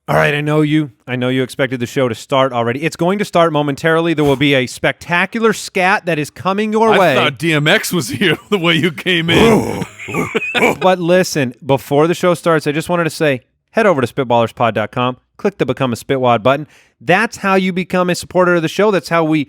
All right, I know you expected the show to start already. It's going to start momentarily. There will be a spectacular scat that is coming your way. I thought DMX was here the way you came in. But listen, before the show starts, I just wanted to say, head over to spitballerspod.com, click the Become a Spitwad button. That's how you become a supporter of the show. That's how you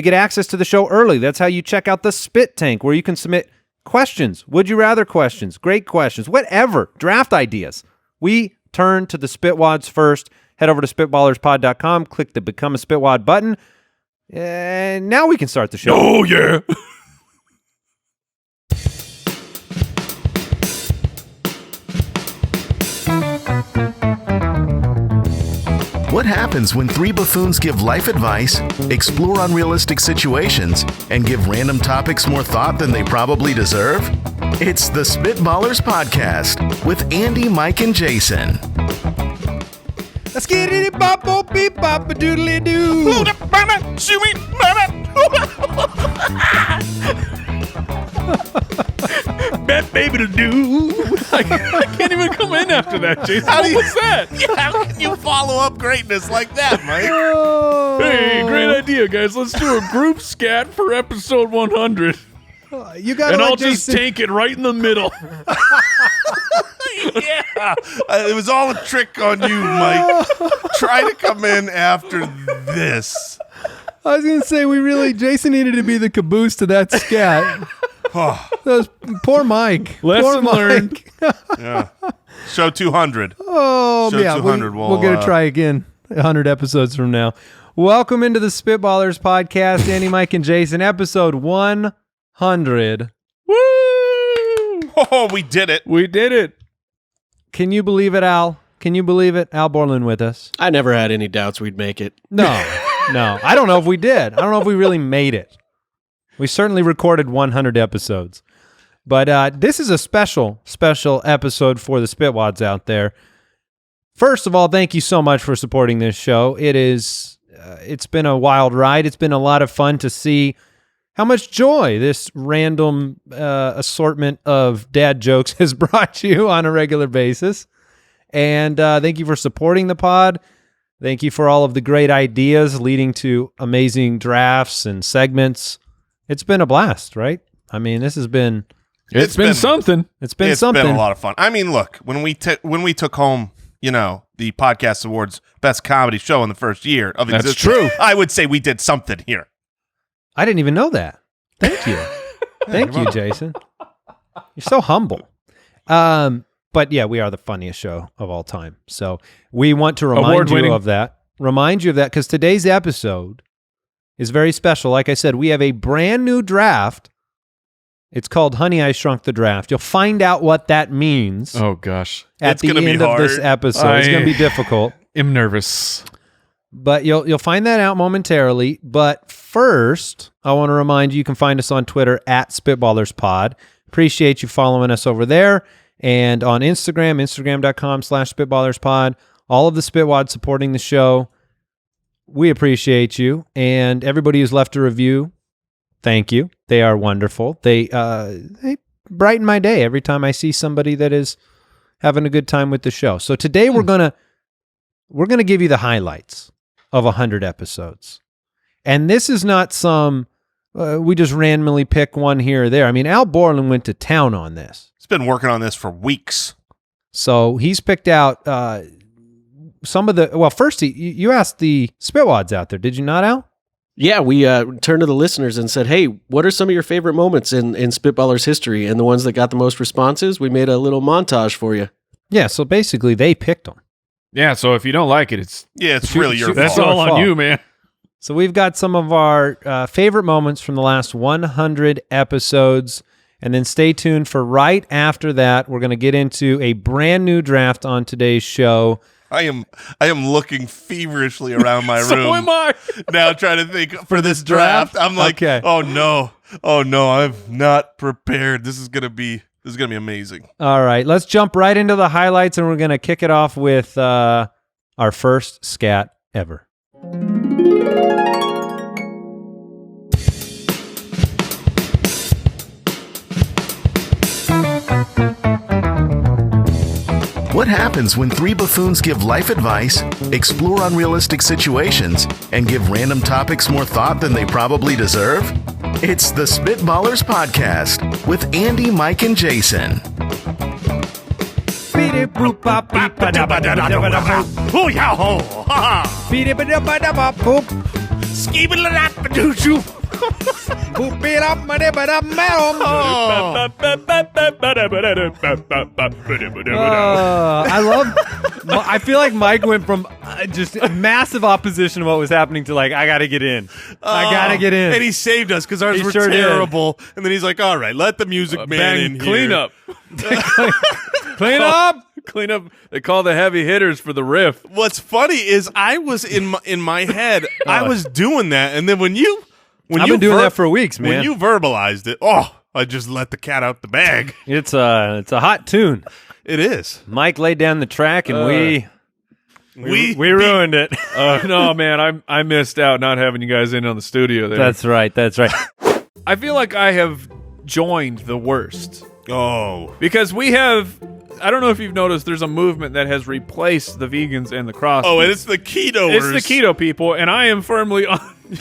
get access to the show early. That's how you check out the Spit Tank, where you can submit questions, would you rather questions, great questions, whatever, draft ideas. We turn to the Spitwads first. Head over to spitballerspod.com, click the Become a Spitwad button, and now we can start the show. Oh, yeah. What happens when three buffoons give life advice, explore unrealistic situations, and give random topics more thought than they probably deserve? It's the Spitballers Podcast with Andy, Mike, and Jason. Let's get it, bop, beep, bop, a doodly doo. That baby to do. I can't even come in after that, Jason. What was that? Yeah, how can you follow up greatness like that, Mike? Hey, great idea, guys. Let's do a group scat for episode 100. You got and let I'll just take it right in the middle. Yeah, it was all a trick on you, Mike. Try to come in after this. I was going to say, Jason needed to be the caboose to that scat. Poor Mike. Lesson learned. Yeah. Show 200. Oh, Show yeah. 200. We'll get to try again 100 episodes from now. Welcome into the Spitballers Podcast, Andy, Mike, and Jason, episode 100. Woo! Oh, we did it. We did it. Can you believe it, Al? Can you believe it? Al Borland with us. I never had any doubts we'd make it. No. I don't know if we did. I don't know if we really made it. We certainly recorded 100 episodes. But this is a special episode for the Spitwads out there. First of all, thank you so much for supporting this show. It's been a wild ride. It's been a lot of fun to see how much joy this random assortment of dad jokes has brought you on a regular basis. And thank you for supporting the pod. Thank you for all of the great ideas leading to amazing drafts and segments. It's been a blast, right? I mean, this has been... It's been something. It's been It's been a lot of fun. I mean, look, when we took home, the Podcast Awards Best Comedy Show in the first year of existence, true. I would say we did something here. I didn't even know that. Thank you. Thank you, Jason. You're so humble. But yeah, we are the funniest show of all time. So we want to remind you of that. Because today's episode is very special. Like I said, we have a brand new draft. It's called Honey, I Shrunk the Draft. You'll find out what that means. Oh, gosh. At the end of this episode. It's going to be difficult. I'm nervous. But you'll find that out momentarily. But first, I want to remind you can find us on Twitter at SpitballersPod. Appreciate you following us over there. And on Instagram, instagram.com/SpitballersPod. All of the Spitwads supporting the show. We appreciate you. And everybody who's left a review, thank you. They are wonderful. They brighten my day every time I see somebody that is having a good time with the show. So today we're gonna give you the highlights of 100 episodes. And this is not some we just randomly pick one here or there. I mean, Al Borland went to town on this. He's been working on this for weeks. So he's picked out some of the... Well, first, you asked the Spitwads out there, did you not, Al? Yeah, we turned to the listeners and said, hey, what are some of your favorite moments in Spitballers history? And the ones that got the most responses, we made a little montage for you. Yeah, so basically they picked them. Yeah, so if you don't like it, it's really your fault. That's all on you, man. So we've got some of our favorite moments from the last 100 episodes. And then stay tuned for right after that. We're going to get into a brand new draft on today's show. I am looking feverishly around my room. So am I. Now trying to think for this draft. I'm like, okay. Oh no, I'm not prepared. This is gonna be amazing. All right, let's jump right into the highlights, and we're gonna kick it off with our first scat ever. What What happens when three buffoons give life advice, explore unrealistic situations, and give random topics more thought than they probably deserve? It's the Spitballers Podcast with Andy, Mike, and Jason. Oh, yeah, ho, ha, Skee-ba-da-ba-da-ba-boop. I feel like Mike went from just massive opposition to what was happening to like, I gotta get in. I gotta get in. And he saved us because ours He were sure did. terrible. And then he's like, all right, let the music man in clean here. up. Clean up. Clean up. They call the heavy hitters for the riff. What's funny is I was in my head, I was doing that. And then when I've been doing that for weeks, man. When you verbalized it, I just let the cat out the bag. It's a hot tune. It is. Mike laid down the track and we ruined it. No, man, I missed out not having you guys in on the studio there. That's right. I feel like I have joined the worst. Oh. Because we have, I don't know if you've noticed, there's a movement that has replaced the vegans and the CrossFit. Oh, and it's the ketoers. It's the keto people, and I am firmly on.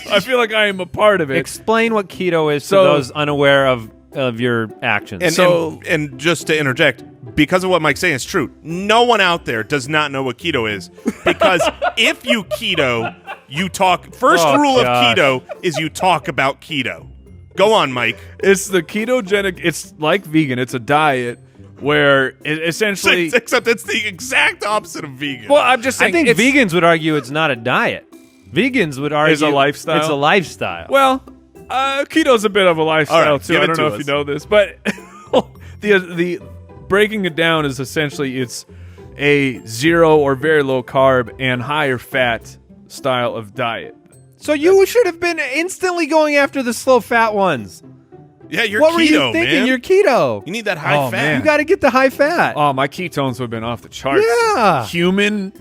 I feel like I am a part of it. Explain what keto is to So- those unaware of your actions. And just to interject, because of what Mike's saying is true, no one out there does not know what keto is. Because if you keto, you talk. First rule of keto is you talk about keto. Go on, Mike. It's the ketogenic. It's like vegan. It's a diet where it essentially. Except it's the exact opposite of vegan. Well, I'm just I saying. think vegans would argue it's not a diet. Vegans would argue It's a lifestyle? It's a lifestyle. Well, keto's a bit of a lifestyle All right, too. give I it don't to know if us. you know this, but the breaking it down is essentially it's a zero or very low carb and higher fat style of diet. So you should have been instantly going after the slow fat ones. Yeah, you're What keto, were you thinking? man. You're keto. You need that high Oh, fat. man. You got to get the high fat. Oh, my ketones would have been off the charts. Yeah. Human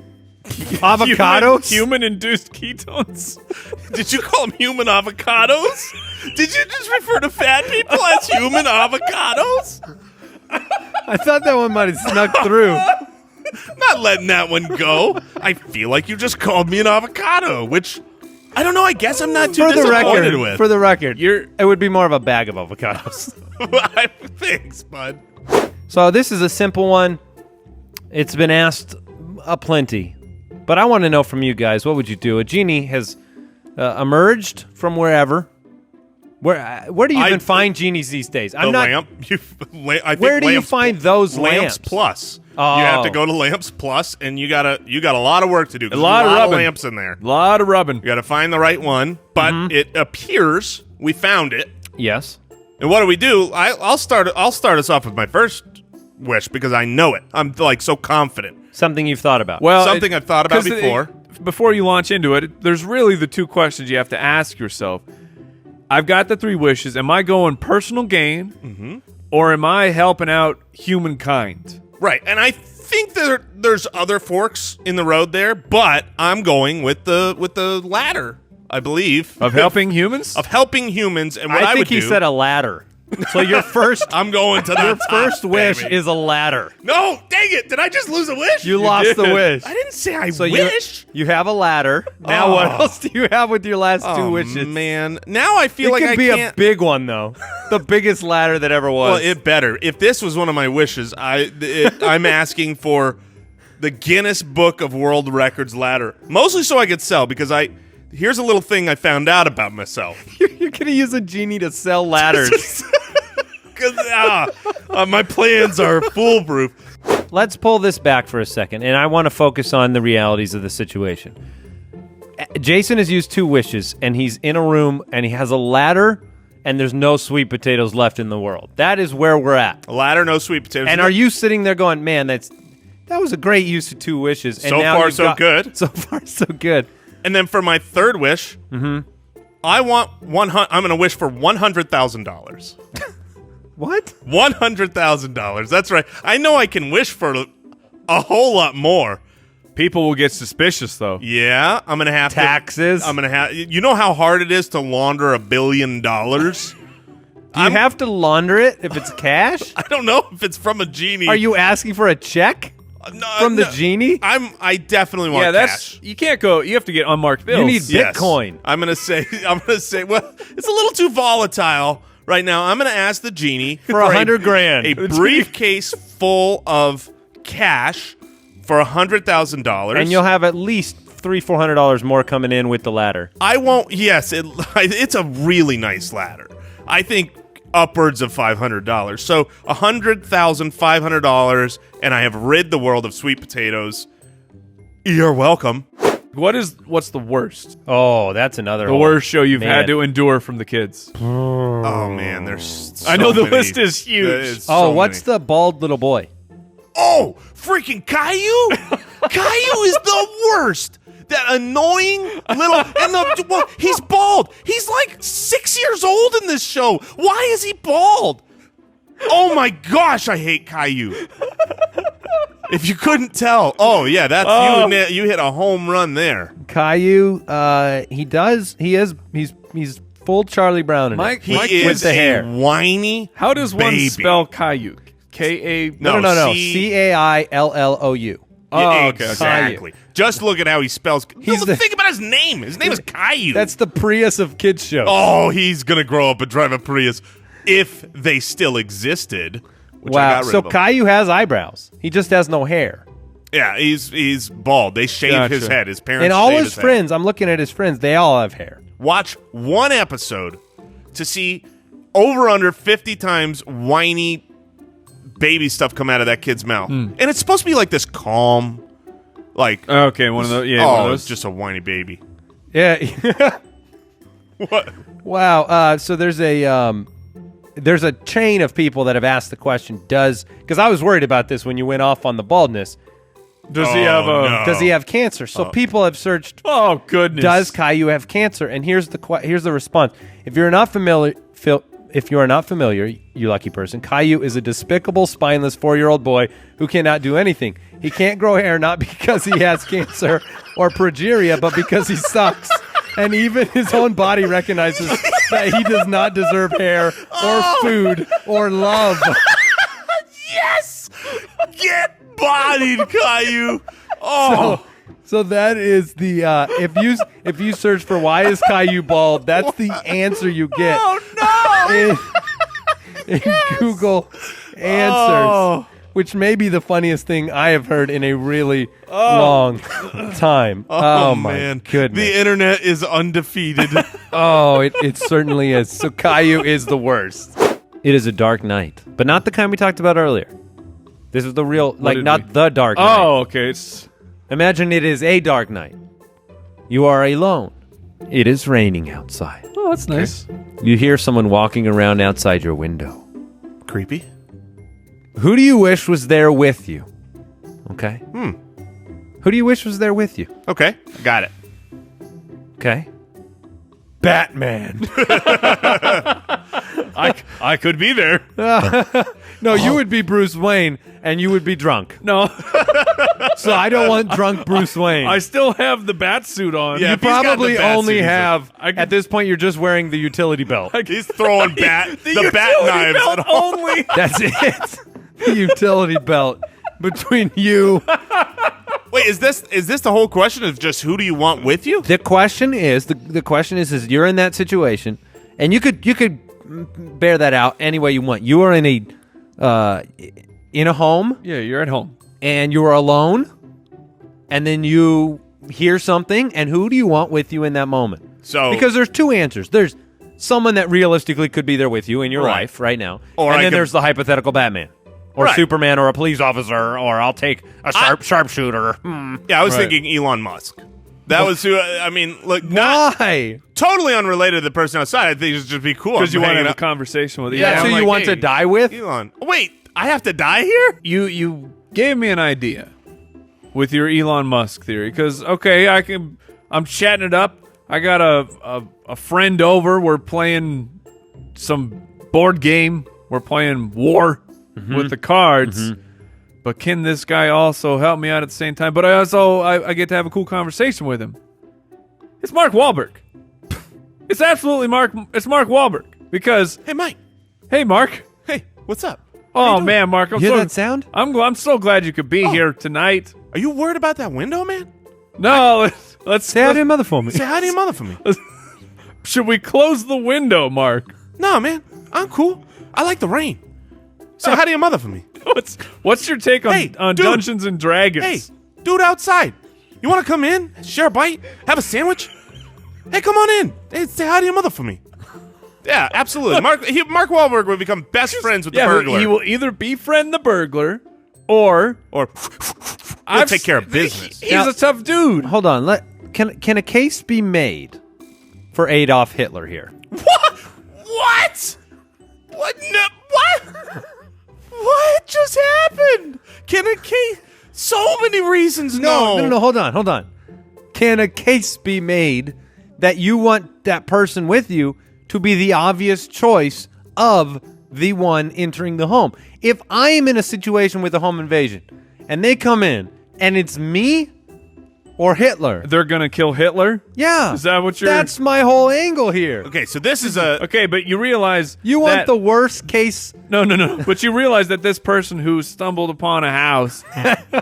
Avocados. Human-induced ketones. Did you call them human avocados? Did you just refer to fat people as human avocados? I thought that one might have snuck through. Not letting that one go. I feel like you just called me an avocado, which I don't know. I guess I'm not too For the disappointed record, with. for the record, You're- it would be more of a bag of avocados. Thanks, bud. So this is a simple one. It's been asked aplenty, but I want to know from you guys, what would you do? A genie has emerged from wherever. Where do you even find genies these days? The lamp. I think Where do you lamps, find those lamps lamps? plus? Oh. You have to go to Lamps Plus, and you got a lot of work to do. 'cause A lot there's of rubbing. lamps in there. A lot of rubbing. You got to find the right one, but it appears we found it. Yes. And what do? I'll start us off with my first wish because I know it. I'm like so confident. Something you've thought about. Well, Something I've thought about 'cause before. Before you launch into it, there's really the two questions you have to ask yourself. I've got the three wishes. Am I going personal gain, or am I helping out humankind? Right, and I think there's other forks in the road there, but I'm going with the latter. I believe Of helping humans? of helping humans, and what I I think would he do. said a ladder. So your first I'm going to the first wish is a ladder. no. Dang it! Did I just lose a wish? You lost the did. wish. I didn't say I So wish. you have a ladder. Now what else do you have with your last two wishes? Man, now I feel It like could I be can't. a big one though. The biggest ladder that ever was. Well, it better. If this was one of my wishes, I'm asking for the Guinness Book of World Records ladder, mostly so I could sell. Because here's a little thing I found out about myself. You're gonna use a genie to sell ladders. Because my plans are foolproof. Let's pull this back for a second, and I want to focus on the realities of the situation. Jason has used two wishes, and he's in a room, and he has a ladder, and there's no sweet potatoes left in the world. That is where we're at. A ladder, no sweet potatoes. And are you sitting there going, man, that was a great use of two wishes. And So now far, you've so good. So far, so good. And then for my third wish, I want I'm going to wish for $100,000. What? $100,000. That's right. I know I can wish for a whole lot more. People will get suspicious, though. Yeah, I'm gonna have Taxes. I'm gonna have. You know how hard it is to launder $1 billion. Do you have to launder it if it's cash? I don't know if it's from a genie. Are you asking for a check? From the Genie? I definitely want that's cash. you can't go. You have to get unmarked bills. You need Yes. Bitcoin. I'm gonna say. Well, it's a little too volatile right now. I'm gonna ask the Genie For $100,000. a briefcase full of cash for $100,000, And you'll have at least $300-$400 more coming in with the ladder. I won't. Yes, it's a really nice ladder. I think upwards of $500. So $100,500, and I have rid the world of sweet potatoes. You're welcome. What's the worst? Oh, that's another The worst show you've Man. had to endure from the kids. Oh man, there's. So I know the many. list is huge. There's Oh, so what's many. the bald little boy? Oh, freaking Caillou! Caillou is the worst. That annoying little well, he's bald. He's like 6 years old in this show. Why is he bald? Oh my gosh, I hate Caillou. If you couldn't tell, yeah, that's you hit a home run there. Caillou, he's full Charlie Brown in Mike- it. He Mike is with the a hair. whiny. How does one baby. spell Caillou? K-A... No. C- Caillou. Oh, okay. Exactly. Just look at how he spells. He's the- Think about his name. His name is Caillou. That's the Prius of kids shows. Oh, he's gonna grow up and drive a Prius if they still existed. Which I wow. got rid So of them. Caillou has eyebrows. He just has no hair. Yeah, he's bald. They shaved his Gotcha. head. His parents And all shaved his head. friends, I'm looking at his friends, they all have hair. Watch one episode to see over under 50 times whiny baby stuff come out of that kid's mouth. And it's supposed to be like this calm, like Okay, one of those. Yeah, one of those. it's just a whiny baby. Yeah. What? Wow. So there's a chain of people that have asked the question, because I was worried about this when you went off on the baldness. Does he have a... no. Does he have cancer? So people have searched, Oh, goodness. does Caillou have cancer? And here's the response. If you are not familiar, you lucky person, Caillou is a despicable, spineless 4-year-old boy who cannot do anything. He can't grow hair not because he has cancer or progeria, but because he sucks. And even his own body recognizes that he does not deserve hair or food or love. Yes! Get bodied, Caillou. Oh. So that is the if you search for why is Caillou bald, that's the answer you get. Oh no! in Google Answers, which may be the funniest thing I have heard in a really long time. Oh my man. goodness. The internet is undefeated. It certainly is. So Caillou is the worst. It is a dark night, but not the kind we talked about earlier. This is the real, the dark night. Oh, okay. It's... Imagine it is a dark night. You are alone. It is raining outside. Oh, that's nice. You hear someone walking around outside your window. Creepy. Who do you wish was there with you? Okay. Who do you wish was there with you? Okay, got it. Okay. Batman. I could be there. No, you would be Bruce Wayne, and you would be drunk. No. So I don't want drunk Bruce Wayne. I still have the bat suit on. Yeah. You if he's got probably the bat only suit, have, I can- at this point, you're just wearing the utility belt. He's throwing the bat utility knives belt at all. only. That's it. The utility belt between you. Wait, is this the whole question of just who do you want with you? The question is, you're in that situation, and you could bear that out any way you want. You are in a home, Yeah, you're at home. and you are alone, and then you hear something, and who do you want with you in that moment? So Because there's two answers. There's someone that realistically could be there with you in your Right. life right now, Or and I then could- there's the hypothetical Batman. Or Right. Superman, or a police officer, or I'll take a sharpshooter. yeah, I was Right. thinking Elon Musk. That was who. I mean, look, not Why? totally unrelated to the person outside. I think it'd just be cool. Because you I'm want to hanging have a out- conversation with Yeah, That's I'm who like, you want to hey, die with? Elon. Wait, I have to die here? You gave me an idea with your Elon Musk theory. Because I'm chatting it up. I got a friend over. We're playing some board game. We're playing War with the cards. But can this guy also help me out at the same time? But I get to have a cool conversation with him. It's Mark Wahlberg. It's absolutely Mark Wahlberg. Because, Hey, Mike. hey, Mark, Hey, what's up? Oh man, Mark, You hear that sound? I'm so glad you could be here tonight. Are you worried about that window, man? No, let's Say hi to your mother for me. Say hi to your mother for me. Should we close the window, Mark? No, man. I'm cool. I like the rain. Say hi to your mother for me. What's your take on, Hey, dude. Dungeons and Dragons? Hey, dude outside. You want to come in, share a bite, have a sandwich? Hey, come on in. Hey, say hi to your mother for me. Yeah, absolutely. Mark Wahlberg will become best friends with the burglar. He will either befriend the burglar or He'll take care of business. He's a tough dude. Hold on. Can a case be made for Adolf Hitler here? What? What? What? No, what? What just happened? Can a case? So many reasons. No. Hold on. Can a case be made that you want that person with you to be the obvious choice of the one entering the home? If I am in a situation with a home invasion and they come in and it's me or Hitler, They're gonna kill Hitler? yeah, Is that what you're? that's my whole angle here. Okay, so this is a. Okay, but you realize You want that- the worst case? No. But you realize that this person who stumbled upon a house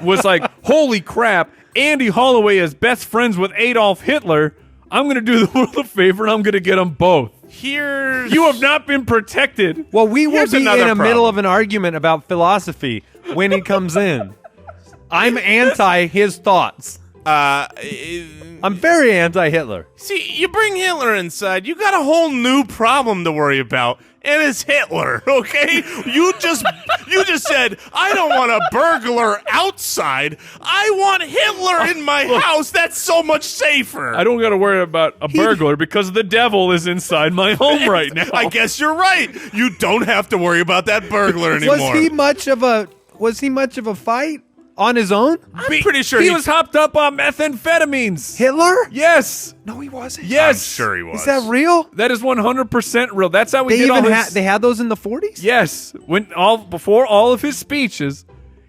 was like, holy crap, Andy Holloway is best friends with Adolf Hitler. I'm going to do the world a favor and I'm going to get them both. Here's. You have not been protected. Well, we will Here's be in the another middle problem. of an argument about philosophy when he comes in. I'm anti his thoughts. I'm very anti-Hitler. See, you bring Hitler inside, you got a whole new problem to worry about, and it's Hitler. Okay, you just said I don't want a burglar outside. I want Hitler in my house. That's so much safer. I don't got to worry about a burglar because the devil is inside my home right now. I guess you're right. You don't have to worry about that burglar anymore. Was he much of a fight on his own? I'm pretty sure he was hopped up on methamphetamines. Hitler? Yes. No, he wasn't. Yes. I'm sure he was. Is that real? That is 100% real. That's how we They did all even his... they had those in the 40s? Yes. Before all of his speeches,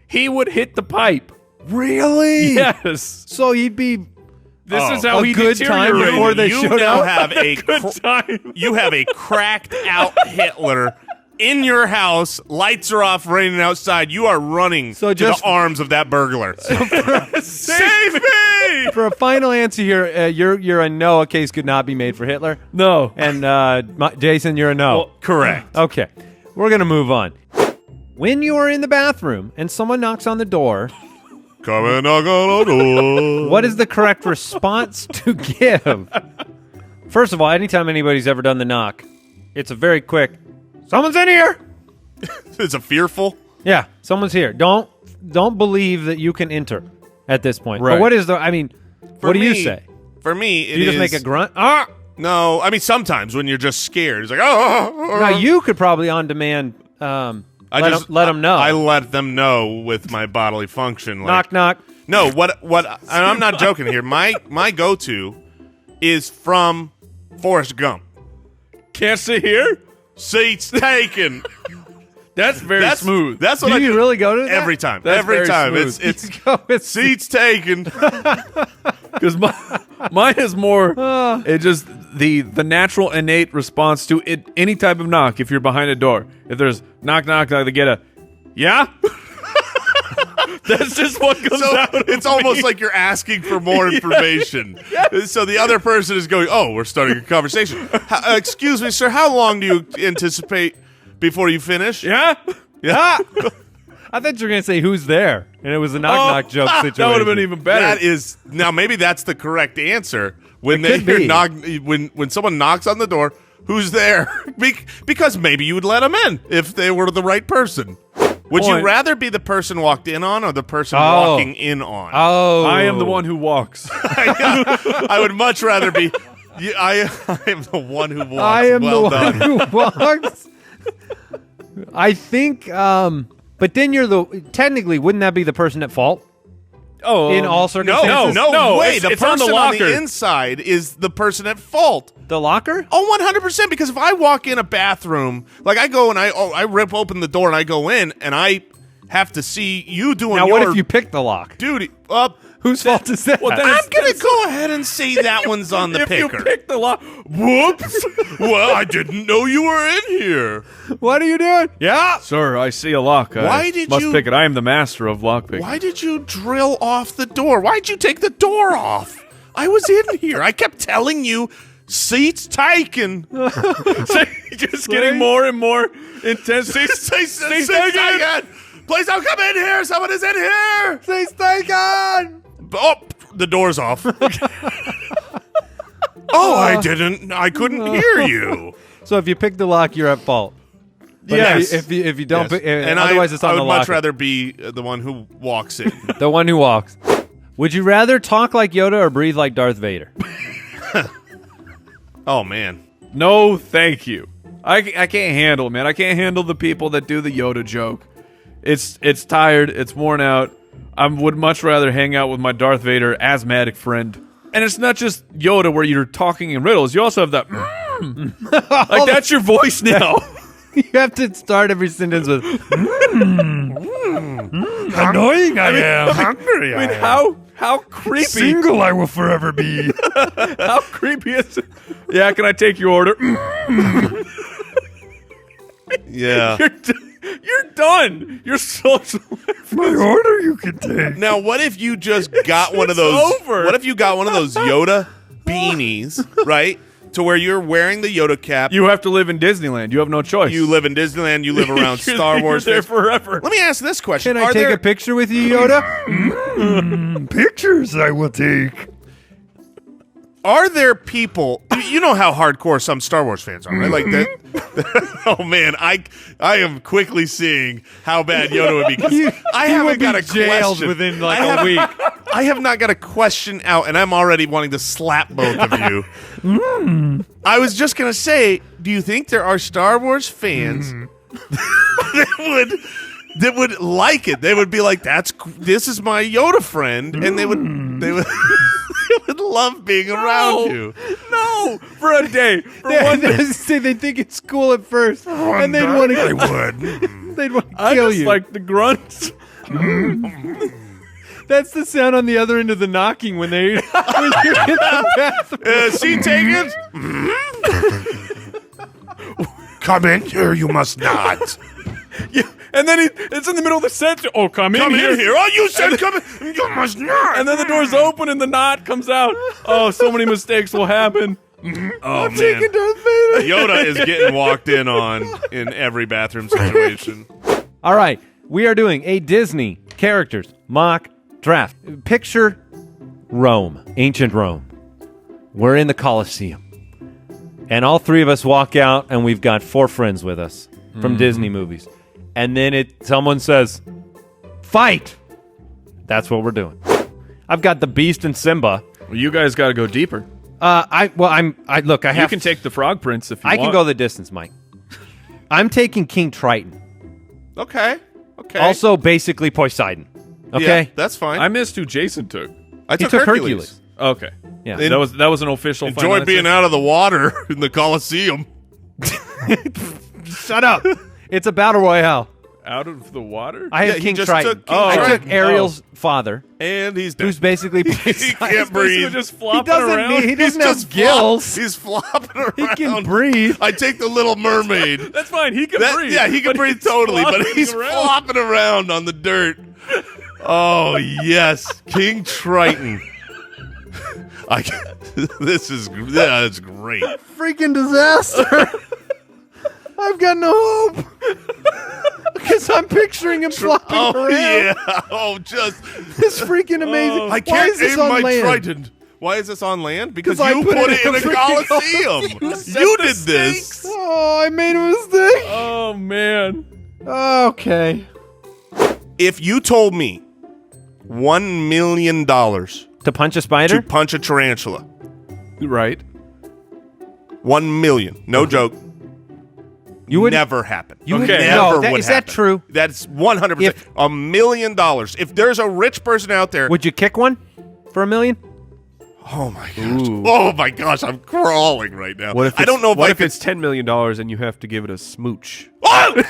he would hit the pipe. Really? Yes. So he'd be This is how a he good time deteriorated. before they you showed now up? have a Good time. you have a cracked out Hitler in your house. Lights are off, raining outside. You are running So to just- the arms of that burglar. Save me! For a final answer here, you're a no. A case could not be made for Hitler. No. And Jason, you're a no. Well, Correct. Okay, we're gonna move on. When you are in the bathroom and someone knocks on the door, Come and knock on the door. what is the correct response to give? First of all, anytime anybody's ever done the knock, it's a very quick, someone's in here. It's a fearful. Yeah, someone's here. Don't believe that you can enter at this point. Right. But what is the? I mean, what do you me- say? For me, it Do you just is- make a grunt? Ah! No, I mean sometimes when you're just scared, it's like oh. Now you could probably on demand. Let them know. I let them know with my bodily function. Like, knock knock. No, what? And I'm not joking here. My go-to is from Forrest Gump. Can't sit here? Seats taken. That's very smooth. That's what Do I you really go to that? every time. That's Every very time. smooth. It's You go with seats taken. Because mine is more it just the natural innate response to it, any type of knock. If you're behind a door, if there's knock knock, they get a yeah. That's just what comes So out. it's almost like you're asking for more information. So the other person is going, "Oh, we're starting a conversation." Excuse me, sir. How long do you anticipate before you finish? yeah. Yeah. I thought you were gonna say who's there, and it was a knock knock joke situation. That would have been even better. That is now maybe that's the correct answer when It they could be. knock when someone knocks on the door. Who's there? Because maybe you would let them in if they were the right person. Would you Point. rather be the person walked in on or the person Oh. walking in on? Oh, I am the one who walks. I would much rather be. I am the one who walks. I am well the done. one who walks. I think, but then technically, wouldn't that be the person at fault Oh, in all No, circumstances? no way. It's The on person the on the locker. inside is the person at fault. The locker? Oh, 100%. Because if I walk in a bathroom, like I go and I rip open the door and I go in and I have to see you doing Now, your what if you pick the lock? duty. Whose fault is that? Well, then I'm going to go ahead and say that one's on the if you picker. pick the lock, whoops. Well, I didn't know you were in here. What are you doing? Yeah. Sir, I see a lock. Why did must you- pick it? I am the master of lockpicking. Why did you drill off the door? Why'd you take the door off? I was in here. I kept telling you, seats taken. Just getting more and more intense. Seats taken. Please don't come in here. Someone is in here. Seats taken. Oh, the door's off. Oh, I couldn't hear you. So if you pick the lock, you're at fault. But Yes. If you don't, Yes. pick, And otherwise it's on I the would locker. much rather be the one who walks in. The one who walks. Would you rather talk like Yoda or breathe like Darth Vader? Oh, man. No, thank you. I can't handle it, man. I can't handle the people that do the Yoda joke. It's tired. It's worn out. I would much rather hang out with my Darth Vader asthmatic friend. And it's not just Yoda where you're talking in riddles. You also have that. Like, that's your voice now. You have to start every sentence with Annoying I am. Hungry. I mean, how creepy. Single I will forever be. How creepy is it? Yeah, can I take your order? Yeah. You're done. You're social. My order you can take. Now, what if you just got one of It's those? over. What if you got one of those Yoda beanies, right? To where you're wearing the Yoda cap. You have to live in Disneyland. You have no choice. You live in Disneyland. You live around You're- Star Wars. You're there fans. forever. Let me ask this question: Can I Are take there a picture with you, Yoda? Pictures I will take. Are there people? You know how hardcore some Star Wars fans are, right? Like that. Oh man, I am quickly seeing how bad Yoda would be. 'Cause I haven't got a jailed question within like I a have- week. I have not got a question out, and I'm already wanting to slap both of you. I was just gonna say, do you think there are Star Wars fans that would like it? They would be like, this is my Yoda friend," and they would they would love being around you. No, for a day. For one day. They think it's cool at first, and they'd want I to. would. They'd want to I kill just you. like the grunts. That's the sound on the other end of the knocking when they when you're in the bathroom. She taken? Come in here, you must not. Yeah, and then it's in the middle of the sentence. Oh, come in Come here. in here. Oh, you said come in. You must not. And then the door's open and the knot comes out. Oh, so many mistakes will happen. Oh, man. Taking Darth Vader. Yoda is getting walked in on in every bathroom situation. All right, we are doing a Disney characters mock draft. Picture Rome, ancient Rome. We're in the Colosseum. And all three of us walk out, and we've got 4 friends with us from Disney movies. And then someone says, "Fight!" That's what we're doing. I've got the Beast and Simba. Well, you guys got to go deeper. I You have. can take the Frog Prince if you I want. can go the distance, Mike. I'm taking King Triton. Okay. Okay. Also, basically Poseidon. Okay. Yeah, that's fine. I missed who Jason took. I He took Hercules. Okay. Yeah. That was an official. Enjoy being out of the water in the Colosseum. Shut up. It's a battle royale. out of the water. I have Yeah, he King just Triton. took King I Triton. took Ariel's father, And he's dead. who's basically he Poseidon. can't breathe. Just He flopping doesn't around. need. He He's doesn't have just gills. He's flopping around. He can breathe. I take the Little Mermaid. That's fine. He can That- breathe. Yeah, he can but breathe he's totally, but flopping he's around. flopping around on the dirt. Oh yes, King Triton. That's great. Freaking disaster. I've got no hope. Because I'm picturing him flopping Oh around. yeah. Oh, just It's freaking amazing. I Why can't is this aim on my land? Triton. Why is this on land? Because 'Cause I you put put it it in in a a freaking Coliseum. You did this. Oh, I made a mistake. Oh man. Okay. If you told me $1 million To punch a spider? to punch a tarantula, Right. 1 million, no joke, You would never happen. You would Okay. no. Never That, would is that happen. true? That's 100%. If- $1 million. If there's a rich person out there, Would you kick one for $1 million? oh my gosh, oh my gosh, I'm crawling right now. What if I don't know if what I if could. it's $10 million and you have to give it a smooch? Oh!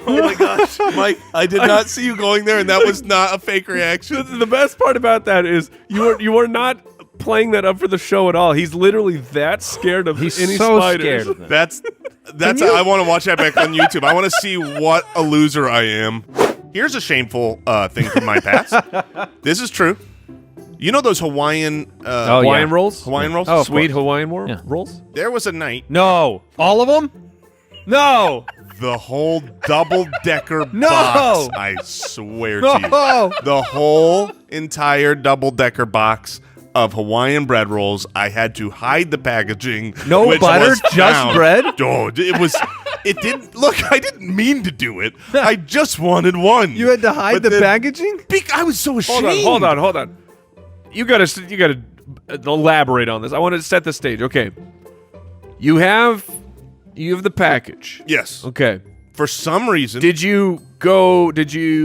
Oh my gosh, Mike! I did not see you going there, and that was not a fake reaction. The best part about that is you are not playing that up for the show at all. He's literally that scared of He's any so spiders. scared of them. That's. I want to watch that back on YouTube. I want to see what a loser I am. Here's a shameful thing from my past. This is true. You know those Hawaiian Hawaiian rolls? Hawaiian rolls? Oh, of Sweet course. Hawaiian Yeah. rolls? There was a night No. All of them? No. the whole double-decker No! box. I swear to you. No. The whole entire double-decker box of Hawaiian bread rolls. I had to hide the packaging. No which butter, was just found. bread? Oh, it was. It didn't look. I didn't mean to do it. I just wanted one. You had to hide But the then- packaging? I was so ashamed. Hold on. You gotta elaborate on this. I want to set the stage. Okay. You have the package. Yes. Okay. For some reason. Did you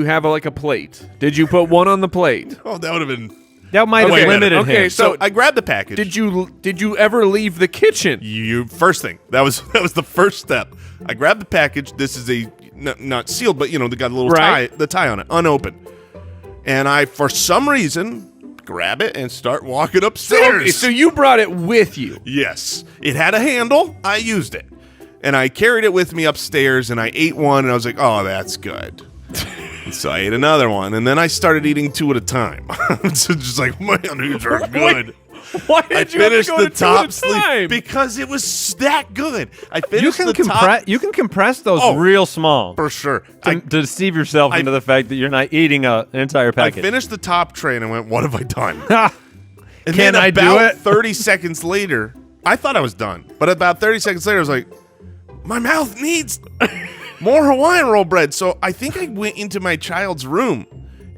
have like a plate? Did you put one on the plate? Oh, that would have been. That might have Wait a minute. limited Okay, him. So So- I grabbed the package. Did you ever leave the kitchen? You first thing that was the first step. I grabbed the package. This is not sealed, but they got a little Right. tie on it, unopened. And I, for some reason, grab it and start walking upstairs. Okay, so you brought it with you. Yes, it had a handle. I used it, and I carried it with me upstairs. And I ate one, and I was like, "Oh, that's good." And so I ate another one, and then I started eating two at a time. So just like, man, these are good. Why I did you have to finished go the to two top at a time? sleeve because it was that good. I You finished can the top compress those Oh, real small for sure. to deceive yourself into the fact that you're not eating an entire I package. finished the top tray and I went, "What have I done?" And Can then I do about it? 30 seconds later, I thought I was done, but about 30 seconds later, I was like, "My mouth needs more Hawaiian roll bread." So I think I went into my child's room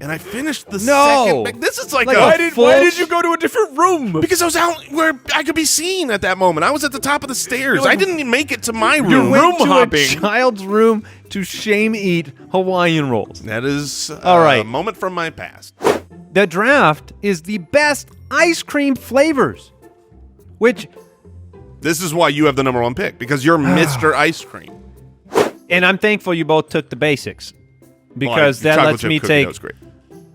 and I finished the No. second. This is like Like a a Why did you go to a different room? because I was out where I could be seen at that moment. I was at the top of the stairs. I didn't even make it to my You room. went to hopping. a child's room to shame eat Hawaiian rolls. That is All right. a moment from my past. The draft is the best ice cream flavors, which, This is why you have the number one pick because you're Mr. Ice Cream. and I'm thankful you both took the basics because Well, that chocolate lets chip me cookie, take that was great.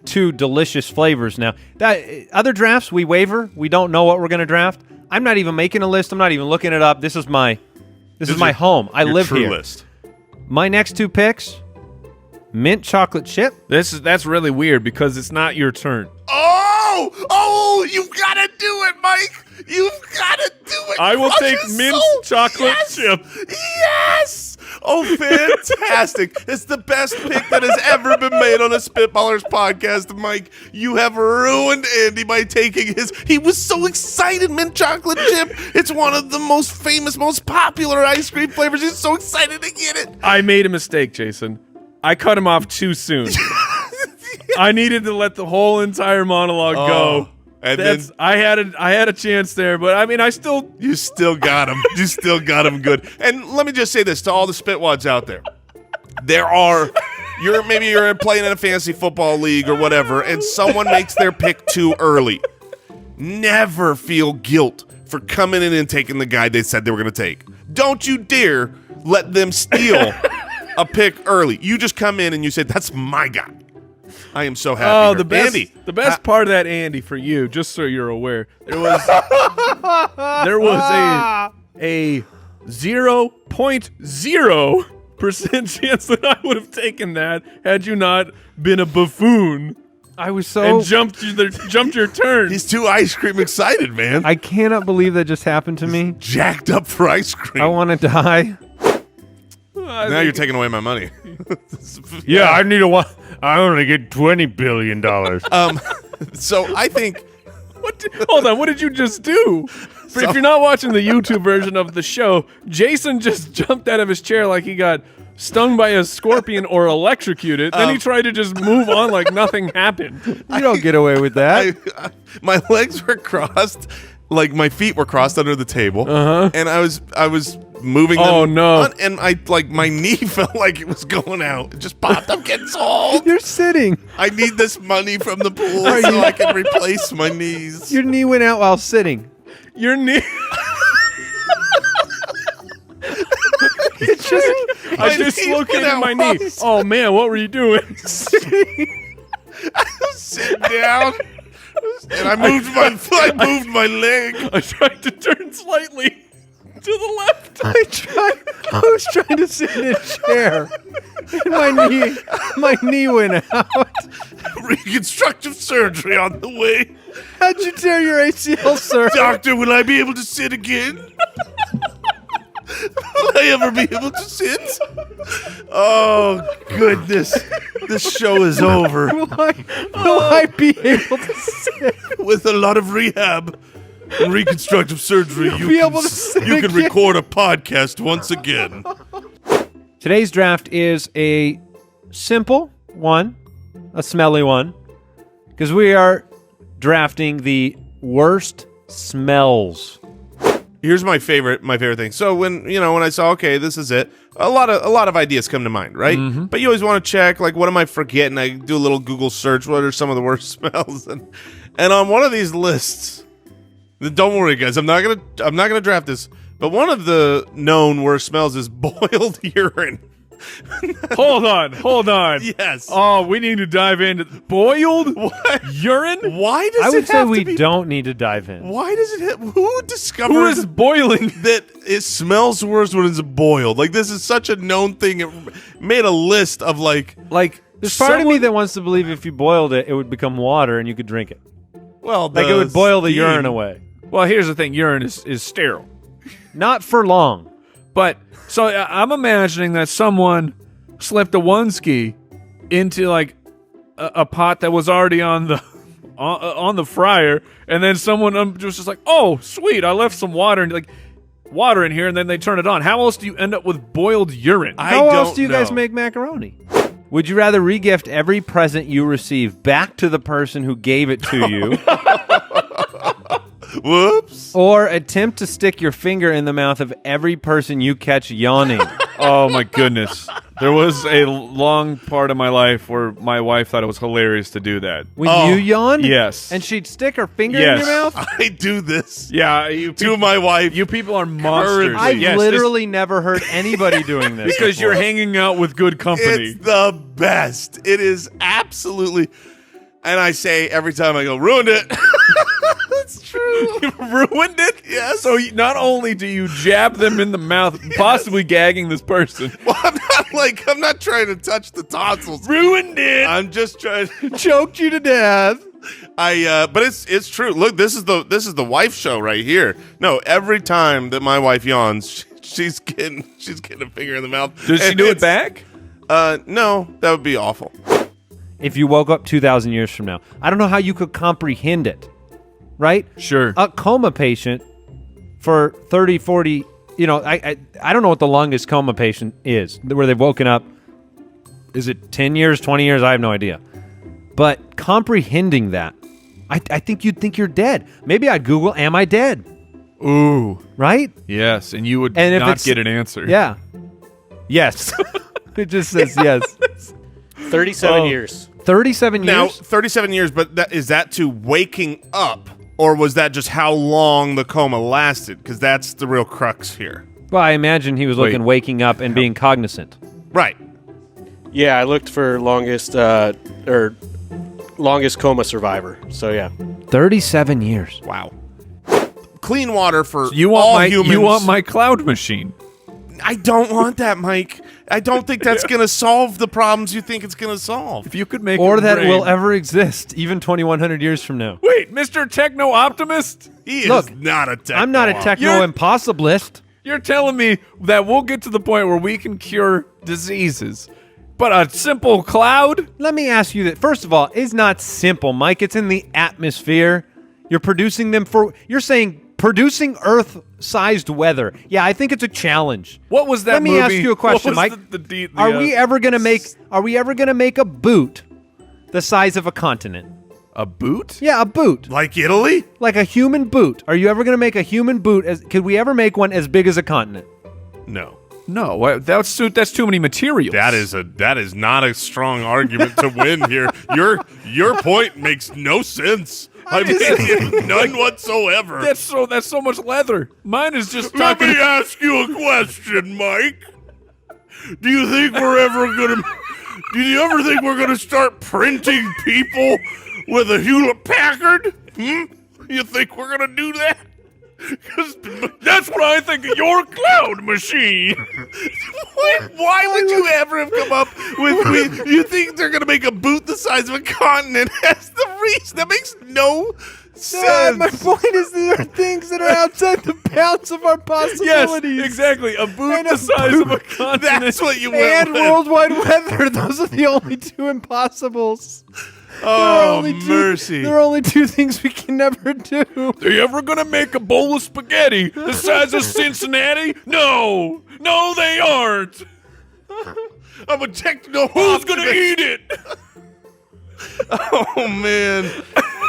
two delicious flavors now. That other drafts we waiver, we don't know what we're going to draft. I'm not even making a list. I'm not even looking it up. This is my your- home. I Your live true here. list. My next two picks: mint chocolate chip. That's really weird because it's not your turn. Oh, you've got to do it, Mike. You've got to do it. I will Crush take his mint soul. chocolate Yes. chip. Yes. Oh, fantastic. It's the best pick that has ever been made on a Spitballers podcast, Mike. You have ruined Andy by taking his. He was so excited, mint chocolate chip. It's one of the most famous, most popular ice cream flavors. He's so excited to get it. I made a mistake, Jason. I cut him off too soon. I needed to let the whole entire monologue go. And That's then I had a chance there, but I mean I still you still got him. You still got him good. And let me just say this to all the spitwads out there. You're playing in a fantasy football league or whatever, and someone makes their pick too early. Never feel guilt for coming in and taking the guy they said they were going to take. Don't you dare let them steal a pick early. You just come in and you say, "That's my guy." I am so happy. Oh, here. the best Andy, the best part of that, Andy, for you, just so you're aware, there was a 0.0% chance that I would have taken that had you not been a buffoon I was so and jumped your turn. he's too ice cream excited, man. I cannot believe that just happened to me. Jacked up for ice cream. I want to die. Now you're taking away my money. Yeah, I need I only get $20 billion. So I think Hold on, what did you just do? If you're not watching the YouTube version of the show, Jason just jumped out of his chair like he got stung by a scorpion or electrocuted. Then he tried to just move on like nothing happened. You don't get away with that. my legs were crossed, like my feet were crossed under the table, and I was moving. Oh, them no. on, and my knee felt like it was going out. It just popped. I'm getting so old. You're sitting. I need this money from the pool so I can replace my knees. Your knee went out while sitting. Your knee. I dislocated my knee. Oh man, what were you doing? Sit down. And I moved my leg. I tried to turn slightly to the left. I was trying to sit in a chair, and my knee went out. Reconstructive surgery on the way. How'd you tear your ACL, sir? Doctor, will I be able to sit again? Will I ever be able to sit? Oh, goodness. This show is over. Will I be able to sit? With a lot of rehab and reconstructive surgery, you be able to sit can again. record a podcast once again. Today's draft is a simple one, a smelly one, because we are drafting the worst smells. Here's my favorite thing. So when I saw, okay, this is it, a lot of ideas come to mind, right? Mm-hmm. But you always want to check, like, what am I forgetting? I do a little Google search. What are some of the worst smells? And on one of these lists, don't worry, guys, I'm not gonna draft this. But one of the known worst smells is boiled urine. Hold on. Yes. Oh, we need to dive into boiled urine. Why does I would it say have we to be? don't need to dive in. Why does it have? Who discovered? Who is boiling? that it smells worse when it's boiled? Like, this is such a known thing. It made a list of like There's part of me that wants to believe if you boiled it, it would become water and you could drink it. well, Like it would boil the steam. urine away. Well, here's the thing: urine is sterile. Not for long. But so I'm imagining that someone slipped a onesie into like a pot that was already on the fryer, and then someone was just like, "Oh, sweet! I left some water in here," and then they turn it on. How else do you end up with boiled urine? How else do you guys make macaroni? Would you rather regift every present you receive back to the person who gave it to you? Whoops. Or attempt to stick your finger in the mouth of every person you catch yawning? Oh my goodness! There was a long part of my life where my wife thought it was hilarious to do that. When you yawned? Yes. And she'd stick her finger in Yes. your mouth? I do this Yeah, you to my wife. You people are monsters. I've Yes, literally never heard anybody doing this. because you're before. hanging out with good company. It's the best. It is absolutely. And I say every time I go, ruined it. It's true. You ruined it? Yes. So not only do you jab them in the mouth, possibly gagging this person. Well, I'm not trying to touch the tonsils. Ruined it. I'm just trying to choked you to death. but it's true. Look, this is the wife show right here. No, every time that my wife yawns, she's getting a finger in the mouth. Does she And do it back? No, that would be awful. If you woke up 2,000 years from now, I don't know how you could comprehend it, right? Sure. A coma patient for 30, 40, I don't know what the longest coma patient is, where they've woken up. Is it 10 years, 20 years? I have no idea. But comprehending that, I think you'd think you're dead. Maybe I'd Google, am I dead? Ooh. Right? Yes, and you would And if not it's- get an answer. Yeah. Yes. It just says yes. 37 years. 37 years? Now, 37 years, but is that to waking up, or was that just how long the coma lasted? Because that's the real crux here. Well, I imagine he was looking waking up and being cognizant. Right. Yeah, I looked for longest coma survivor. So yeah. 37 years. Wow. Clean water for You all want humans. you want my cloud machine. I don't want that, Mike. I don't think that's going to solve the problems you think it's going to solve. If you could make Or it that rain. will ever exist, even 2,100 years from now. Wait, Mr. Techno Optimist? He is Look, not a techno. I'm not a You're- techno-impossibilist. You're telling me that we'll get to the point where we can cure diseases, but a simple cloud? Let me ask you that. First of all, it's not simple, Mike. It's in the atmosphere. You're producing them for... You're saying producing Earth-sized weather. Yeah, I think it's a challenge. What was that Let me movie? ask you a question, What was Mike. the Are we ever gonna make a boot the size of a continent? a boot? Yeah, a boot. Like Italy? Like a human boot. Are you ever gonna make a human boot could we ever make one as big as a continent? No. No, that's too many materials. That is not a strong argument to win here. Your point makes no sense. I mean, none whatsoever. That's so much leather. Mine is just Let talking. me ask you a question, Mike. Do you think we're ever gonna? Do you ever think we're gonna start printing people with a Hewlett Packard? You think we're gonna do that? 'Cause that's what I think of your cloud machine. Why would you ever have come up with you think they're going to make a boot the size of a continent? That's the reason. That makes no sense. My point is there are things that are outside the bounds of our possibilities. Yes, exactly. A boot And the a size boot. of a continent. That's what you went And with. worldwide weather. Those are the only two impossibles. Oh, mercy. There are only two things we can never do. Are you ever gonna make a bowl of spaghetti the size of Cincinnati? No, they aren't. I'm a techno. Who's gonna eat it? Oh, man.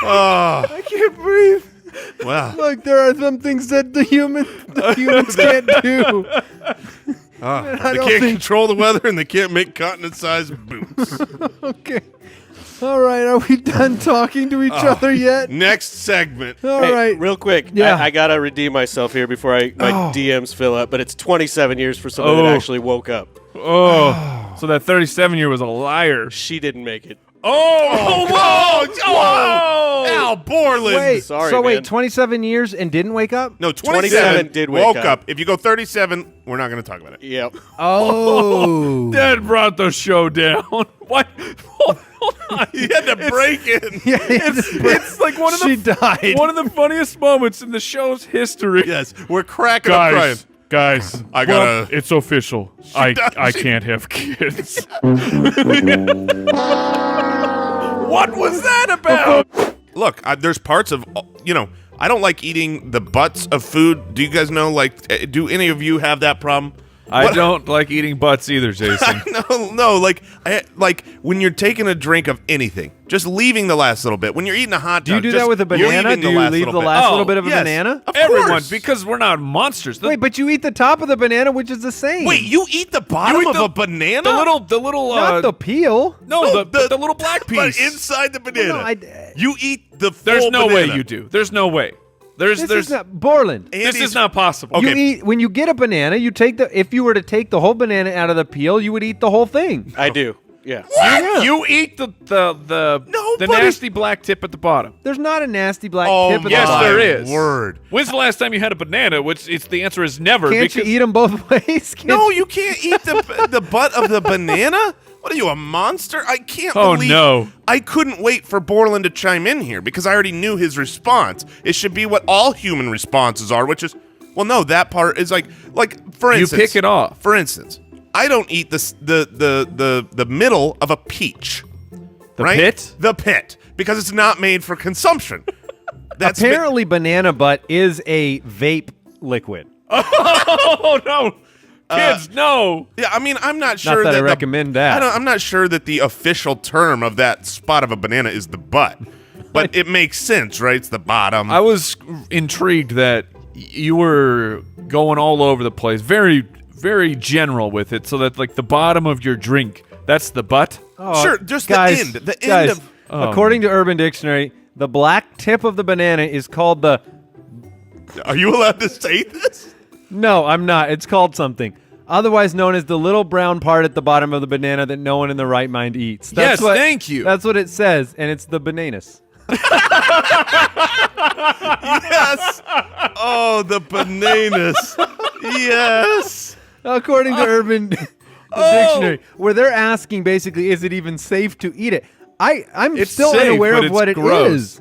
Oh, I can't breathe. wow. Look, there are some things that the humans can't do. They don't can't think- control the weather and they can't make continent-sized boots. Okay. All right, are we done talking to each other yet? Next segment. All Hey, right. real quick, Yeah. I gotta redeem myself here before my DMs fill up. But it's 27 years for someone that actually woke up. Oh, so that 37-year was a liar. She didn't make it. Whoa! Al Borland. Wait, Sorry, so wait, man. 27 years and didn't wake up? No, 27 did wake woke up. up. If you go 37, we're not going to talk about it. Yep. Oh. That brought the show down. What? Hold on. You had to break it. It's like one of She the died. one of the funniest moments in the show's history. Yes, we're cracking up crying. Guys, I gotta- it's official. I can't have kids. What was that about? Look, there's parts of, I don't like eating the butts of food. Do you guys know, do any of you have that problem? I don't like eating butts either, Jason. No, like when you're taking a drink of anything, just leaving the last little bit. When you're eating a hot dog, Do you do just that with a banana? leaving Do the you last leave little the bit. last Oh, little bit of a yes. banana? Of Everyone, course. because we're not monsters. Wait, but you eat the top of the banana, which is the same. Wait, you eat the bottom eat of the- a banana? the little not the peel. no, the little black piece. But inside the banana. No, you eat the full There's no banana. way you do. There's no way. This is not Borland. This Andy's- is not possible. Okay. You eat when you get a banana. You take if you were to take the whole banana out of the peel, you would eat the whole thing. I do. Yeah. You eat the Nobody- nasty black tip at the bottom. There's not a nasty black Oh, tip at yes, the bottom. there is. Word. When's the last time you had a banana? Which the answer is never. Can't because you eat them both ways? No, you can't eat the butt of the banana. What are you, a monster? I can't Oh, believe. no. I couldn't wait for Borland to chime in here because I already knew his response. It should be what all human responses are, which is, well, no, that part is like for You instance, pick it off. For instance, I don't eat the middle of a peach. The right? pit? The pit, because it's not made for consumption. That's Apparently, banana butt is a vape liquid. Oh no, kids, no. Yeah, I mean, I'm not sure that I the- recommend that. I'm not sure that the official term of that spot of a banana is the butt, but it makes sense, right? It's the bottom. I was intrigued that you were going all over the place, very, very general with it, so that like the bottom of your drink, that's the butt. Sure, just guys, the end guys, of. according to Urban Dictionary, the black tip of the banana is called the. Are you allowed to say this? No, I'm not. It's called something. Otherwise known as the little brown part at the bottom of the banana that no one in their right mind eats. Yes, thank you. That's what it says, and it's the bananas. Yes. Oh, the bananas. Yes. According to Urban Dictionary, where they're asking basically, is it even safe to eat it? I'm It's still safe, unaware but of it's what it gross. is.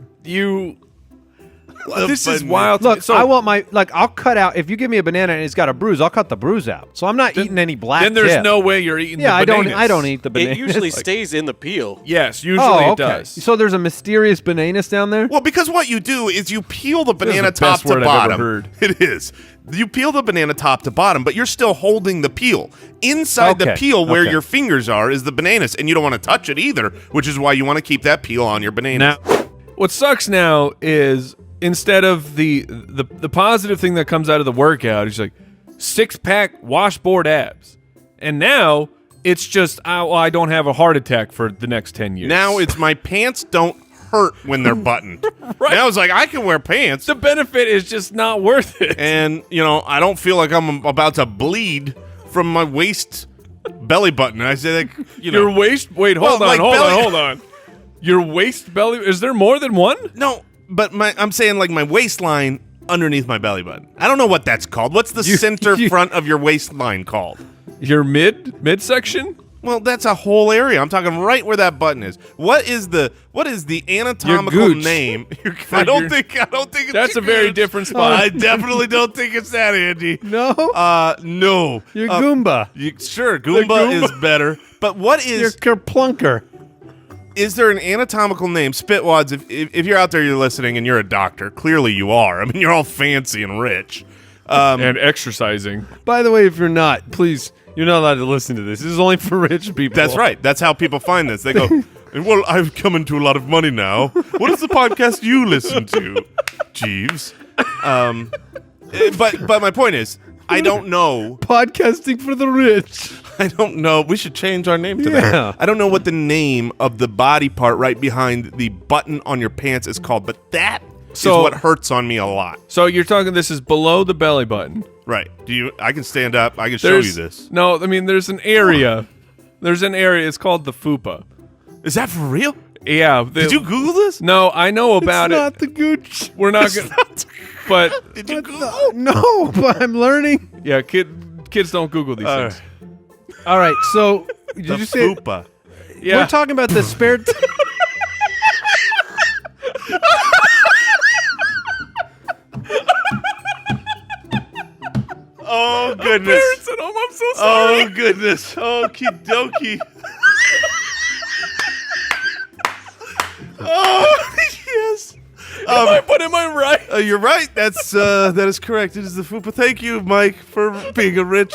This is banana. wild. Look, So- I want I'll cut out, if you give me a banana and it's got a bruise, I'll cut the bruise out. So I'm not eating any black Then there's tip. no way you're eating. Yeah, the I bananas. don't eat the bananas. It usually stays in the peel. Yes, usually Oh, it okay. does. So there's a mysterious bananas down there? Well, because what you do is you peel the banana the top best to word I've ever bottom. heard. It is. You peel the banana top to bottom, but you're still holding the peel. Inside the Okay, peel, where okay. your fingers are, is the bananas, and you don't want to touch it either, which is why you want to keep that peel on your bananas. Now, what sucks now is instead of the positive thing that comes out of the workout, it's like 6-pack washboard abs, and now it's just I don't have a heart attack for the next 10 years. Now it's my pants don't hurt when they're buttoned. Right. Now it's like I can wear pants, the benefit is just not worth it. and I don't feel like I'm about to bleed from my waist belly button. I say like Your waist. Wait, hold Well, on, like hold belly- on, hold on. Your waist belly. Is there more than one? No, but I'm saying like my waistline underneath my belly button. I don't know what that's called. What's the center front of your waistline called? Your midsection. Well, that's a whole area. I'm talking right where that button is. What is the anatomical gooch. name? I don't think it's That's your a very gooch. different spot. I definitely don't think it's that, Andy. No? No. Your Goomba. Sure, Goomba is better. But what Your is kerplunker. is there an anatomical name? Spitwads, if you're out there, you're listening, and you're a doctor. Clearly you are. I mean, you're all fancy and rich. And exercising. By the way, if you're not, please, you're not allowed to listen to this. This is only for rich people. That's right. That's how people find this. They go, well, I've come into a lot of money now. What is the podcast you listen to, Jeeves? But my point is, I don't know. Podcasting for the rich. I don't know. We should change our name to Yeah. that. I don't know what the name of the body part right behind the button on your pants is called, but that is what hurts on me a lot. So you're talking. This is below the belly button. Right. I can stand up. I can show you this. No, I mean there's an area. There's an area. It's called the Fupa. Is that for real? Yeah. Did you Google this? No, I know about It's it. not the gooch. We're not gonna. But Did you Google? No, but I'm learning. yeah, kids don't Google these All things. All right, so did The you say Fupa. Yeah. we're talking about the spare? Oh, goodness. Parents at home, I'm so sorry. Oh, goodness. Okie dokie. Oh, yes. Am I right? You're right. That is correct. It is the Fupa. Thank you, Mike, for being a rich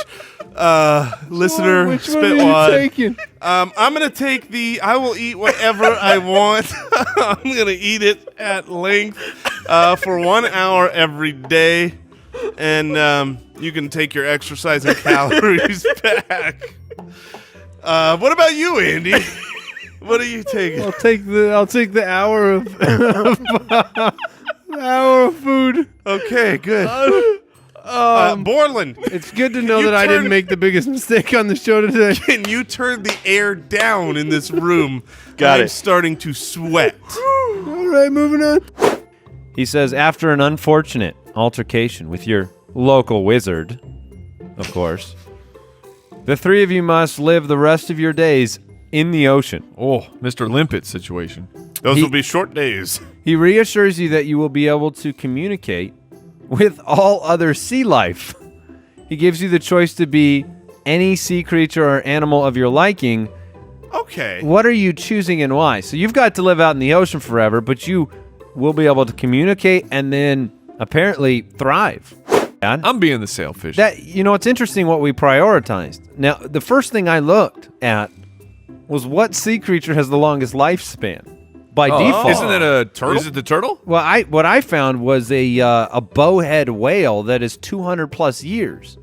listener. Which one are you Spitwad. taking? I'm gonna take I will eat whatever I want. I'm gonna eat it at length for 1 hour every day, and you can take your exercise and calories back. What about you, Andy? What are you taking? I'll take the hour of food. Okay, good. Borland, It's good to know You that I didn't turned- make the biggest mistake on the show today. can you turn the air down in this room? Got I'm it. starting to sweat. All right, moving on. He says, after an unfortunate altercation with your local wizard, of course, the three of you must live the rest of your days in the ocean. Oh, Mr. Limpet situation. Those will be short days. He reassures you that you will be able to communicate with all other sea life. He gives you the choice to be any sea creature or animal of your liking. Okay. What are you choosing and why? So you've got to live out in the ocean forever, but you will be able to communicate and then apparently thrive. I'm being the sailfish. It's interesting what we prioritized. Now, the first thing I looked at was what sea creature has the longest lifespan by default. Isn't it a turtle? Is it the turtle? Well, what I found was a bowhead whale that is 200 plus years.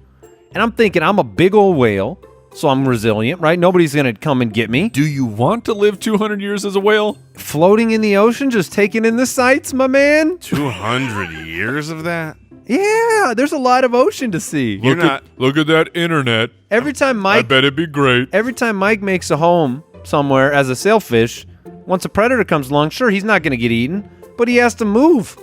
And I'm thinking I'm a big old whale, so I'm resilient, right? Nobody's going to come and get me. Do you want to live 200 years as a whale? Floating in the ocean, just taking in the sights, my man. 200 years of that? Yeah, there's a lot of ocean to see. Look at that internet. Every time I Mike bet it'd be great. Every time Mike makes a home somewhere as a sailfish, once a predator comes along, sure, he's not going to get eaten, but he has to move.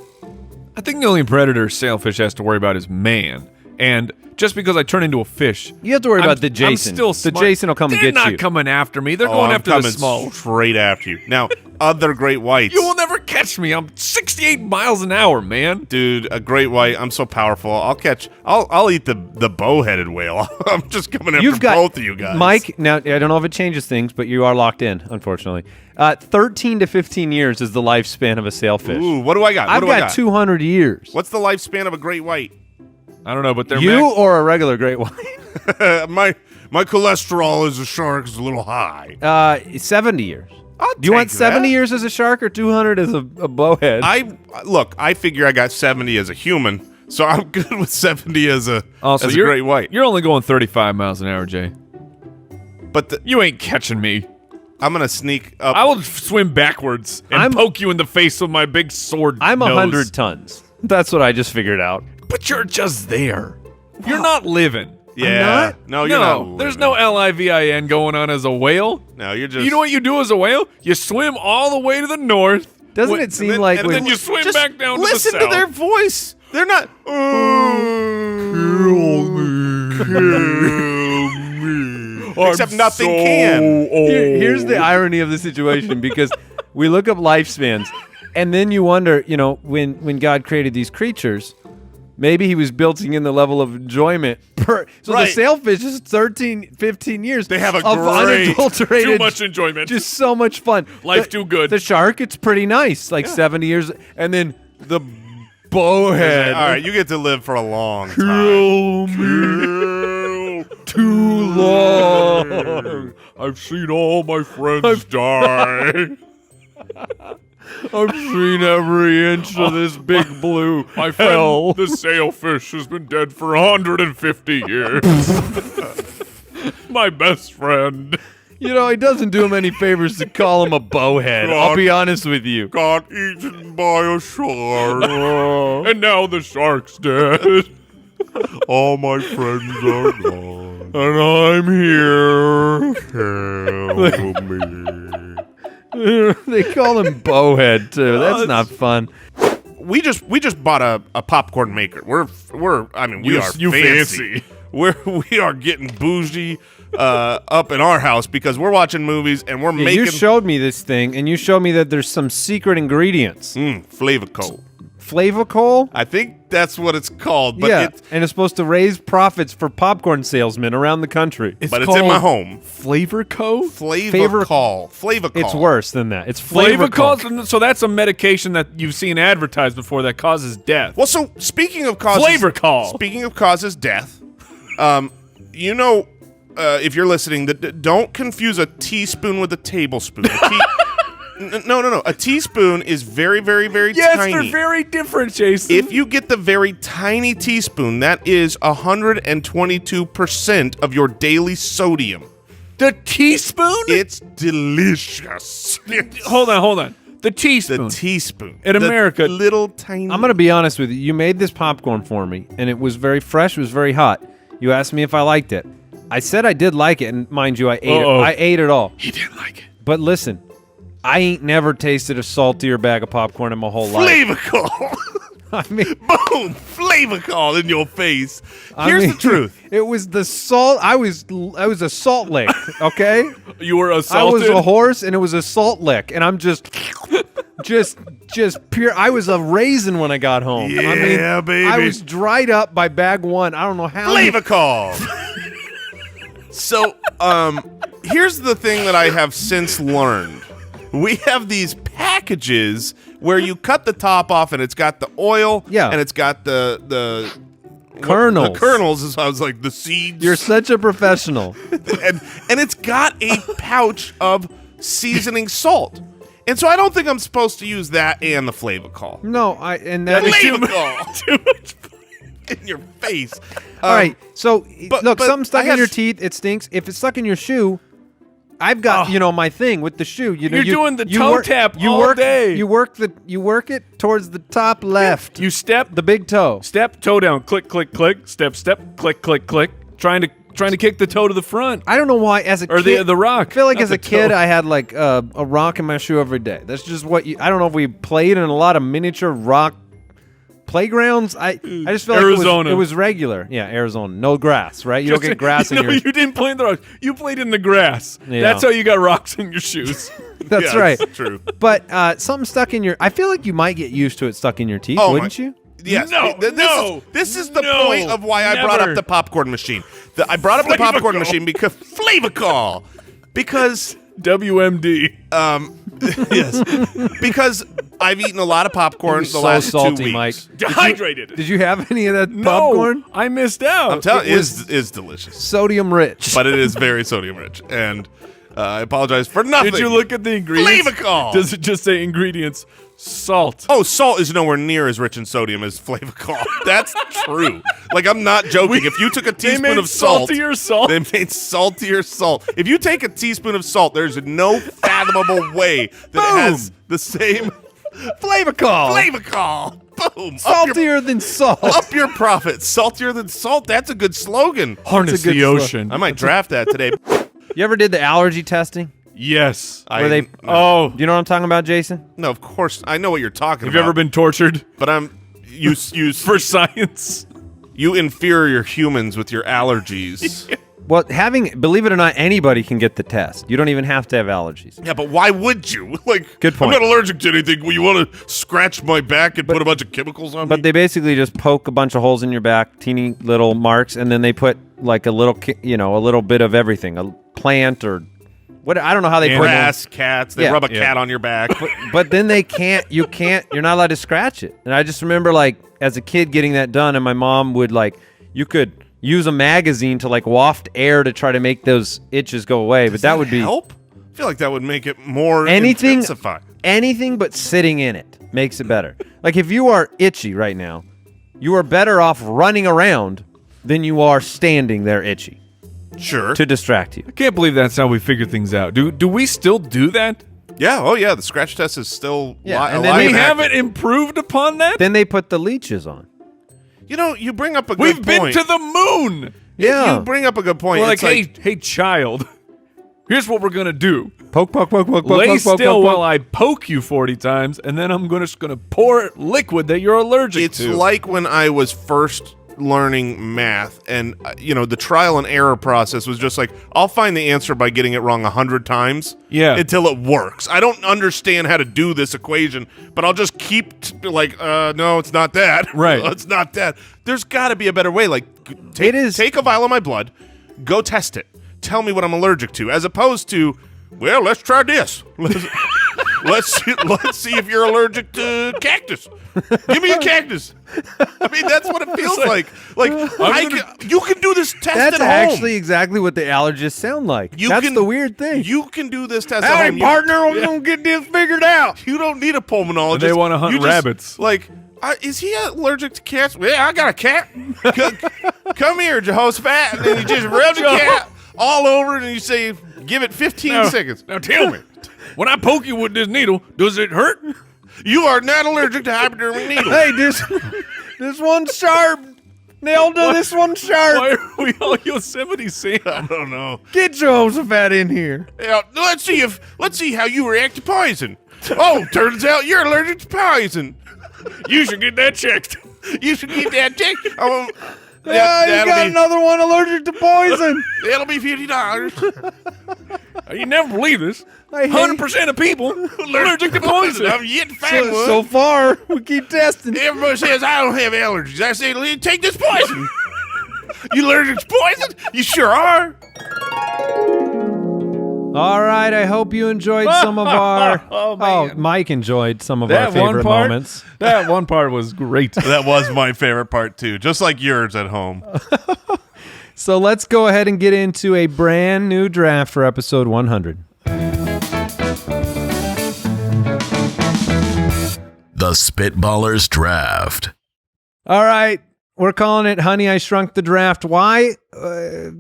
I think the only predator sailfish has to worry about is man. And just because I turn into a fish, You have to worry about the Jason. I'm still the smart. Jason will come and They're get not you. coming after me. They're Oh, going I'm after coming the small. straight after you. Now, other great whites. You will never catch me. I'm 68 miles an hour, man. Dude, a great white. I'm so powerful. I'll eat the bow-headed whale. I'm just coming after You've got both of you guys. Mike, now, I don't know if it changes things, but you are locked in, unfortunately. 13 to 15 years is the lifespan of a sailfish. Ooh, what do I got? What I've do I got 200 years. What's the lifespan of a great white? I don't know, but they're You or a regular great white? My cholesterol as a shark is a little high. 70 years. I'll Do you want take 70 that. years as a shark or 200 as a bowhead? I figure I got 70 as a human, so I'm good with 70 as a Also, as a you're, great white. You're only going 35 miles an hour, Jay. But You ain't catching me. I'm gonna sneak up. I will swim backwards and poke you in the face with my big sword. I'm nose. 100 tons. That's what I just figured out. But you're just there. You're not living. Yeah. not? No, you're not. No, there's no LIVIN going on as a whale. No, you're just. You know what you do as a whale? You swim all the way to the north. Doesn't it seem like and with- then you swim Just back down to the listen south. to their voice. They're not. Except nothing can. Here's the irony of the situation, because we look up lifespans, and then you wonder, when God created these creatures, maybe he was building in the level of enjoyment. So Right. the sailfish is 13, 15 years. They have a of great- unadulterated, Too much enjoyment. just so much fun. Life too good. The shark, it's pretty nice, like 70 years, and then the bowhead. All right, you get to live for a long time. Too long. I've seen all my friends die. I've seen every inch of this big blue My hell. friend, the sailfish, has been dead for 150 years. My best friend It doesn't do him any favors to call him a bowhead. I'll be honest with you. got eaten by a shark. And now the shark's dead. All my friends are gone. And I'm here. Help me. They call him bowhead too. That's not fun. We just bought a popcorn maker. We are you fancy. We are getting bougie up in our house because we're watching movies and we're Yeah, making you showed me this thing, and you showed me that there's some secret ingredients. Flavacol. Flavacol? I think that's what it's called, but Yeah, and it's supposed to raise profits for popcorn salesmen around the country. it's in my home. Flavor Co? Flavacol. It's worse than that. It's Flavacol. Flavor So that's a medication that you've seen advertised before that causes death. Well, so speaking of causes, Flavorcol. Speaking of causes death, if you're listening, don't confuse a teaspoon with a tablespoon. No. A teaspoon is very, very, very Yes, tiny. they're very different, Jason. If you get the very tiny teaspoon, that is 122% of your daily sodium. the teaspoon? It's delicious. Hold on. The teaspoon. The teaspoon. In The America- little tiny. I'm going to be honest with you. You made this popcorn for me, and it was very fresh. It was very hot. You asked me if I liked it. I said I did like it, and mind you, I ate it. I ate it all. He didn't like it. But listen, I ain't never tasted a saltier bag of popcorn in my whole life. Flavacol. I mean, Boom! Flavacol in your face. I Here's mean, the truth. It was the salt. I was a salt lick, okay? You were I assaulted. was a horse, and it was a salt lick, and I'm just pure. I was a raisin when I got home. I mean, Yeah, baby. I was dried up by bag one. I don't know how. Flavacol. So, here's the thing that I have since learned. We have these packages where you cut the top off, and it's got the oil, Yeah. and it's got the Kernels. The kernels is I was like the seeds. You're such a professional. and it's got a pouch of seasoning salt. And so I don't think I'm supposed to use that and the Flavacol. No, and that. Flavacol. Too much. In your face. All right. So but- look, but something stuck I in have- your teeth. It stinks. If it's stuck in your shoe, I've got my thing with the shoe. You're doing the toe tap all day. You work it towards the top left. You step, The big toe. step, toe down, click, click, click, step, click, click, click, trying to kick the toe to the front. I don't know why. As a Or kid, the rock. I feel like not as a the kid, toe. I had like a rock in my shoe every day. That's just what I don't know if we played in a lot of miniature rock playgrounds. I just feel Arizona. like it was regular. Yeah, Arizona. No grass, right? You don't get grass in No, your. you didn't play in the rocks. You played in the grass. Yeah. That's how you got rocks in your shoes. That's Yeah, right. it's true. But something stuck in your. I feel like you might get used to it stuck in your teeth, Oh, wouldn't you? Yes. No, This is the no, point of why I brought never. up the popcorn machine. I brought up the popcorn Flavacol. machine because Flavacol. Because WMD. yes. Because I've eaten a lot of popcorn It was the so last salty, 2 weeks. Mike. Dehydrated. Did you have any of that No, popcorn? I missed out. I'm telling It you, was- is delicious. Sodium rich. But it is very sodium rich. And I apologize for nothing. Did you look at the ingredients? Flavacol. Does it just say ingredients? Salt. Oh, salt is nowhere near as rich in sodium as Flavacol. That's true. Like, I'm not joking. If you took a They teaspoon made of salt, saltier salt. they made saltier salt. If you take a teaspoon of salt, there's no fathomable way that it has the same Flavor call. Flavor call. Boom. Saltier than salt. Up your profits. Saltier than salt. That's a good slogan. Harness the ocean. I might draft that today. You ever did the allergy testing? Yes. Where they? Oh. Do you know what I'm talking about, Jason? No, of course. I know what you're talking Have about. you ever been tortured But you for science? You inferior humans with your allergies. Well, believe it or not, anybody can get the test. You don't even have to have allergies. Yeah, but why would you? Like, Good point. I'm not allergic to anything. Well, you want to scratch my back and put a bunch of chemicals on me? But they basically just poke a bunch of holes in your back, teeny little marks, and then they put like a little, a little bit of everything, a plant or what? I don't know how they put it. Grass, cats. They rub a cat on your back. But then you're not allowed to scratch it. And I just remember like as a kid getting that done, and my mom would you could use a magazine to waft air to try to make those itches go away. But that would be help. I feel like that would make it more anything. intensified. Anything but sitting in it makes it better. Like if you are itchy right now, you are better off running around than you are standing there itchy. Sure. To distract you. I can't believe that's how we figure things out. Do we still do that? Yeah. Oh, yeah. The scratch test is still and alive. then We and active. haven't improved upon that? Then they put the leeches on. You know, you bring up a good We've point. been to the moon. Yeah. You bring up a good point. We're It's like, hey, child, here's what we're going to do. Poke. Lay still while I poke you 40 times, and then I'm just going to pour liquid that you're allergic It's to. like when I was first learning math, and the trial and error process was just like, I'll find the answer by getting it wrong 100 times until it works. I don't understand how to do this equation, but I'll just keep no, it's not that. Right. It's not that. There's got to be a better way. Like, take a vial of my blood, go test it, tell me what I'm allergic to, as opposed to, well, let's try this. Let's see if you're allergic to cactus. Give me a cactus. I mean, that's what it feels like. You can do this test That's at home. actually exactly what the allergists sound like. That's the weird thing. You can do this test at home. partner, we're going to get this figured out. You don't need a pulmonologist. They want to hunt rabbits. Is he allergic to cats? Well, yeah, I got a cat. Come here, Jehoshaphat. And then you just rub the cat all over it and you say, give it 15 seconds. Now tell me, when I poke you with this needle, does it hurt? You are not allergic to hypodermic needles. Hey, this one's sharp. Nelda, this one's sharp. Why are we all Yosemite Sam? I don't know. Get Jehoshaphat in here. Yeah, let's see how you react to poison. Oh, turns out you're allergic to poison. You should get that checked. You should get that checked. You got another one allergic to poison. That'll be $50. You never believe this. 100% of people allergic to poison. I'm yet to find one. So far, we keep testing. Everybody says I don't have allergies. I say, take this poison. You allergic to poison? You sure are. All right, I hope you enjoyed some of our... Mike enjoyed some of our favorite moments. That one part was great. That was my favorite part, too. Just like yours at home. So let's go ahead and get into a brand new draft for episode 100. The Spitballers Draft. All right, we're calling it Honey, I Shrunk the Draft. Why?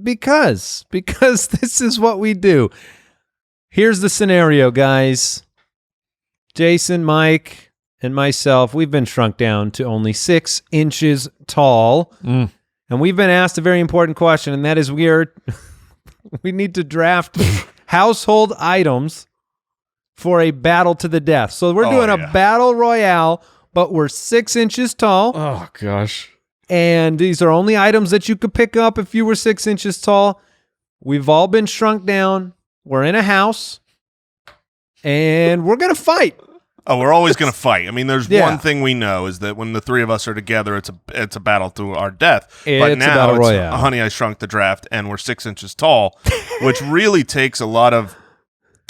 Because this is what we do. Here's the scenario, guys. Jason, Mike, and myself, we've been shrunk down to only 6 inches tall. And we've been asked a very important question, and that is we need to draft household items for a battle to the death. So we're doing a battle royale, but we're 6 inches tall. Oh, gosh. And these are only items that you could pick up if you were 6 inches tall. We've all been shrunk down. We're in a house, and we're going to fight. Oh, we're always going to fight. I mean, there's one thing we know is that when the three of us are together, it's a battle to our death. But now a battle royale. Honey, I Shrunk the Draft, and we're 6 inches tall, which really takes a lot of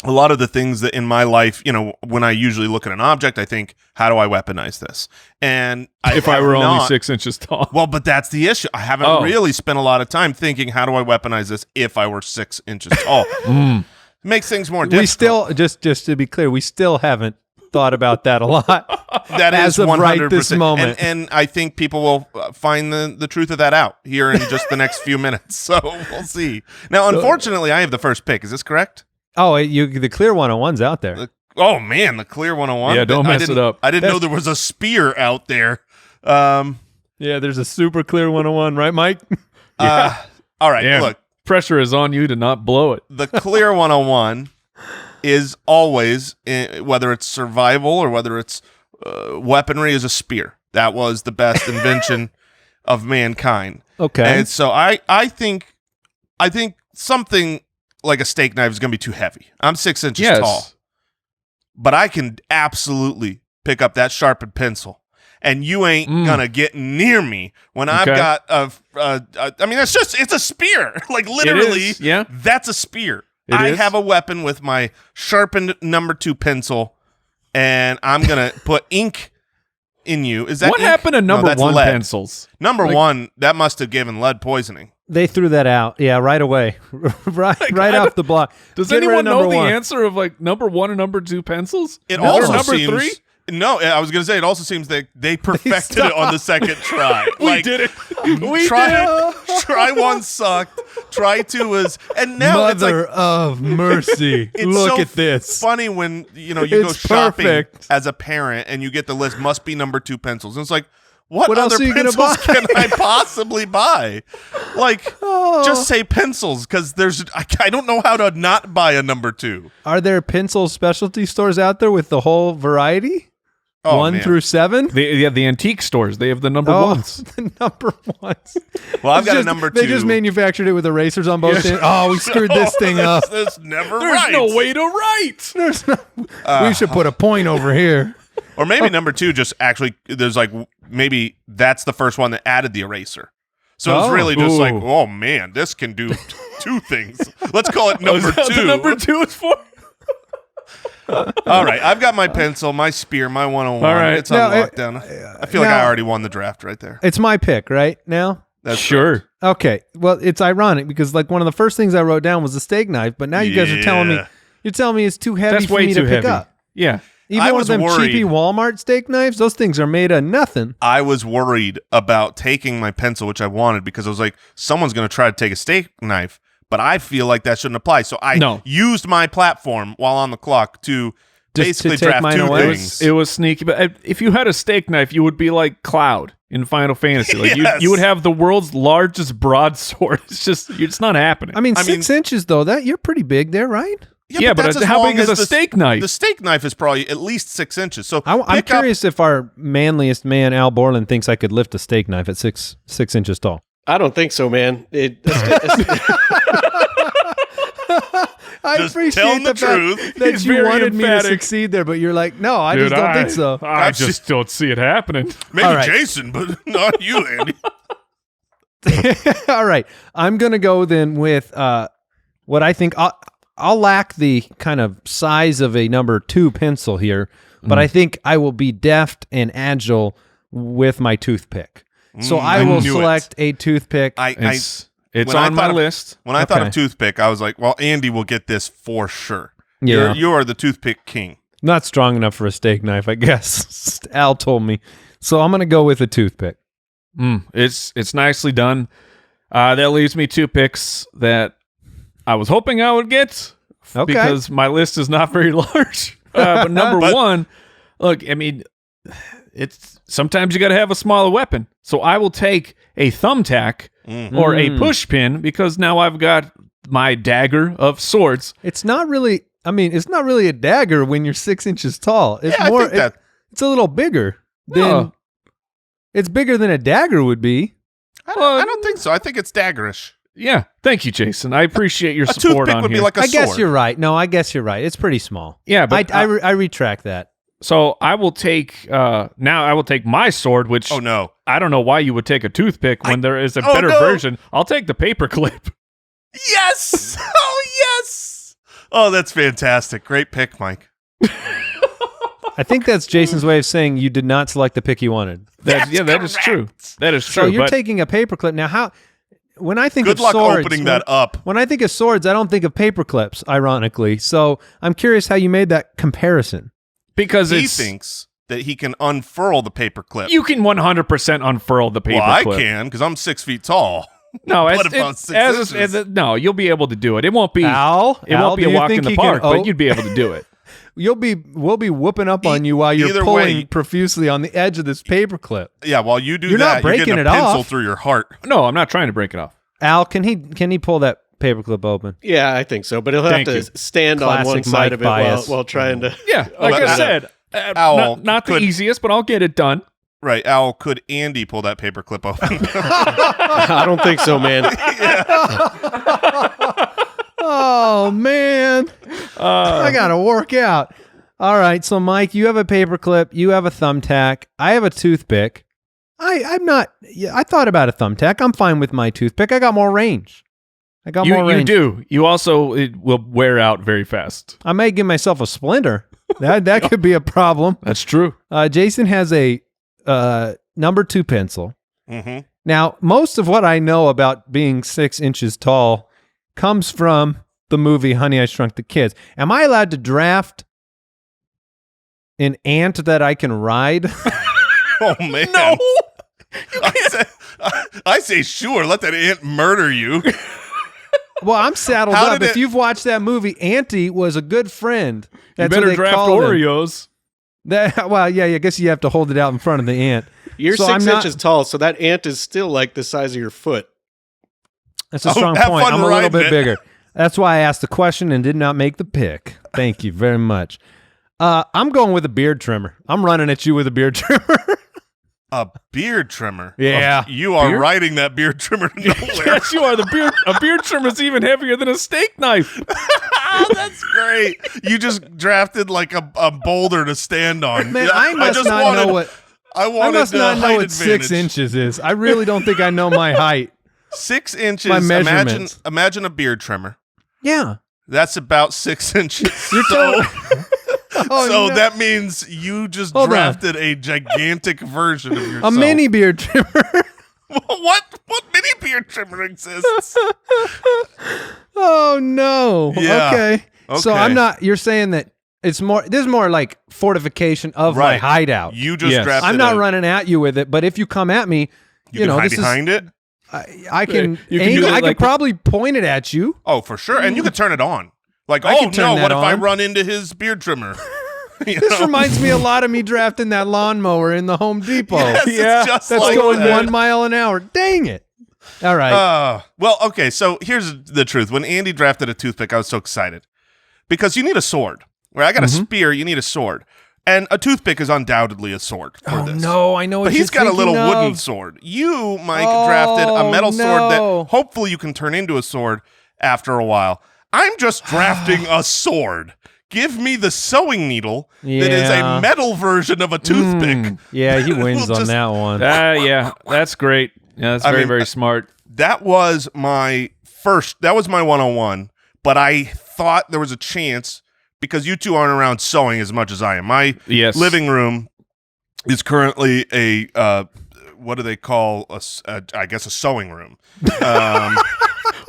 the things that in my life, when I usually look at an object, I think, how do I weaponize this? And if I were only 6 inches tall. Well, but that's the issue. I haven't really spent a lot of time thinking, how do I weaponize this if I were 6 inches tall? It makes things more difficult. We still, just to be clear, we still haven't thought about that a lot. That as is of 100%. right this moment. And I think people will find the truth of that out here in just the next few minutes. So we'll see. Now, unfortunately, I have the first pick. Is this correct? Oh, the clear 101's out there. Oh man, the clear 101. Yeah, don't mess it up. I didn't know there was a spear out there. Yeah, there's a super clear 101, right, Mike? All right, Yeah. look. Pressure is on you to not blow it. The clear 101 is always, whether it's survival or whether it's weaponry, is a spear. That was the best invention of mankind. Okay. And so I think something like a steak knife is going to be too heavy. I'm 6 inches tall, but I can absolutely pick up that sharpened pencil, and you ain't gonna get near me when I've got I mean, it's a spear. Like literally, that's a spear. I have a weapon with my sharpened number 2 pencil, and I'm gonna put ink in you. Is that what ink? happened to number that's 1 lead. pencils? Number 1, that must have given lead poisoning. They threw that out. Yeah, right away. right off the block. Does Get rid anyone of know number the 1. answer of like number 1 and number 2 pencils? It Or also number seems, 3? No, I was going to say, it also seems that they perfected it on the second try. We did it. We try, did it. Try 1 sucked. Try 2 was, and now Mother it's like, of mercy. it's Look so at this. funny when you go It's shopping perfect. as a parent and you get the list, must be number 2 pencils. And it's like, what What else other are you gonna pencils buy? can I possibly buy? Like, just say pencils, because I don't know how to not buy a number 2. Are there pencil specialty stores out there with the whole variety? Oh, 1 man. through 7? The antique stores. They have the number Oh, ones. the number 1s. Well, I've It's got just- a number 2. They just manufactured it with erasers on both ends. Oh, we screwed this thing up. That's never There's right. no way to write. We should put a point over here. Or maybe number 2 just actually, there's like, maybe that's the first one that added the eraser. So it's really just like, oh man, this can do 2 things. Let's call it number 2. The number 2 is for. All right, I've got my pencil, my spear, my 101. All right. It's on Now, lockdown. I feel like now- I already won the draft right there. It's my pick, right now? That's Sure. Okay. Well, it's ironic because like one of the first things I wrote down was a steak knife, but now you guys are telling me it's too heavy That's for way me too to pick heavy. up. Yeah. Even I one was of them worried. cheapy Walmart steak knives, those things are made of nothing. I was worried about taking my pencil, which I wanted, because I was like, someone's going to try to take a steak knife, but I feel like that shouldn't apply. So I used my platform while on the clock to Just to basically take draft mine 2 away? things. It was sneaky, but if you had a steak knife, you would be like Cloud in Final Fantasy. Like Yes. you would have the world's largest broadsword. It's not happening. I mean, 6 inches though, that you're pretty big there, right? Yeah, but that's as how long big is as a steak knife? The steak knife is probably at least 6 inches. So I'm pick up- curious if our manliest man, Al Borland, thinks I could lift a steak knife at 6 inches tall. I don't think so, man. I Just appreciate telling the fact truth. that He's you very wanted me to emphatic. succeed there, but you're like, no, I Dude, just don't think so. I just don't see it happening. maybe all right. Jason, but not you, Andy. All right, I'm gonna go then with what I think. I'll lack the kind of size of a number 2 pencil here, but I think I will be deft and agile with my toothpick. So I will knew select a toothpick. It's when I on my thought of- list. When I thought Okay. of toothpick, I was like, well, Andy will get this for sure. Yeah. You are the toothpick king. Not strong enough for a steak knife, I guess. Al told me. So I'm gonna go with a toothpick. It's nicely done. That leaves me 2 picks that I was hoping I would get Okay. because my list is not very large. But number 1, look, I mean, it's sometimes you got to have a smaller weapon. So I will take a thumbtack or a push pin because now I've got my dagger of sorts. It's not really. I mean, it's not really a dagger when you're 6 inches tall. It's Yeah, I more. think that- It's a little bigger than. No. It's bigger than a dagger would be. I don't think so. I think it's daggerish. Yeah, thank you, Jason. I appreciate your A support toothpick on would here. be like a I sword. guess you're right. No, I guess you're right. It's pretty small. Yeah, but I retract that. so I will take now I will take my sword, which Oh, no. I don't know why you would take a toothpick when there is a Oh, better no. version. I'll take the paper clip. Yes! Oh, yes! Oh, that's fantastic. Great pick, Mike. I think that's Jason's way of saying you did not select the pick you wanted. That is true. That is true. So you're but taking a paperclip. Now, how? When I think Good of luck swords, opening that up. When I think of swords, I don't think of paper clips, ironically. So I'm curious how you made that comparison. because He it's thinks that he can unfurl the paper clip. you can 100% unfurl the paper well, I clip. can because I'm 6 feet tall. No, What it's, about it's, 6 as inches? no, you'll be able to do it. It won't be Al, it won't be do a you walk in think the he can park, but ope? you'd be able to do it. we'll be whooping up on you while you're either pulling way- profusely on the edge of this paperclip. Yeah, while you do You're that, not breaking you're it getting a pencil off. through your heart. No, I'm not trying to break it off. Al, can he pull that paperclip open? Yeah, I think so. But he'll have Thank to you. stand on one Classic side Mike of it bias. while trying to. Yeah, like I that- said, Owl not the could- easiest, but I'll get it done. Right, Al, could Andy pull that paperclip open? I don't think so, man. Oh man, I gotta work out. All right, so Mike, you have a paperclip, you have a thumbtack, I have a toothpick. I'm not. Yeah, I thought about a thumbtack. I'm fine with my toothpick. I got more range. You do. You also it will wear out very fast. I may give myself a splinter. That could be a problem. That's true. Jason has a number 2 pencil. Mm-hmm. Now, most of what I know about being 6 inches tall comes from the movie Honey, I Shrunk the Kids. Am I allowed to draft an ant that I can ride? Oh man, No. I say sure. Let that ant murder you. Well, I'm saddled How up. did If it- you've watched that movie, Auntie was a good friend. You That's what better they draft called him. Oreos. Well, yeah, I guess you have to hold it out in front of the ant. You're So 6 I'm not- inches tall, so that ant is still like the size of your foot. That's a strong have point. fun I'm a little riding bit it. bigger. That's why I asked the question and did not make the pick. Thank you very much. I'm going with a beard trimmer. I'm running at you with a beard trimmer. A beard trimmer. Yeah. Oh, you are Beard? riding that beard trimmer to nowhere. Yes, you are. A beard trimmer is even heavier than a steak knife. Oh, that's great. You just drafted like a boulder to stand on. Man, Yeah, I must just not wanted, know what. I I wanted must the not know height what 6 advantage. inches is. I really don't think I know my height. 6 inches. My Imagine measurements. a beard trimmer. Yeah. That's about 6 inches. You're so Oh, so no. that means you just Hold on. drafted a gigantic version of yourself. A mini beard trimmer. What mini beard trimmer exists? Oh no. Yeah. Okay. So Okay. I'm not. You're saying that it's more. This is more like fortification of my Right. hideout. You just Yes. drafted. I'm not a- running at you with it, but if you come at me, You you can know hide this behind it. is. I can. You can aim do it. it I like- could probably point it at you. Oh, for sure. And you can turn it on. Like, I oh can turn no, that what if I on. run into his beard trimmer? You This know? reminds me a lot of me drafting that lawnmower in the Home Depot. Yes, it's just That's like going that. 1 mile an hour. Dang it! All right. Well, okay, so here's the truth. When Andy drafted a toothpick, I was so excited. Because you need a sword. Where I got a spear, you need a sword. And a toothpick is undoubtedly a sword for this. no, I know what But he's you're got a little thinking wooden of. sword. You, Mike, drafted a metal sword no. that hopefully you can turn into a sword after a while. I'm just drafting a sword. Give me the sewing needle that is Yeah. a metal version of a toothpick. Yeah, he wins We'll on just- that one. Yeah, that's great. Yeah, that's I very, mean, very smart. That was my 101, but I thought there was a chance because you two aren't around sewing as much as I am. My Yes. living room is currently a what do they call I guess a sewing room.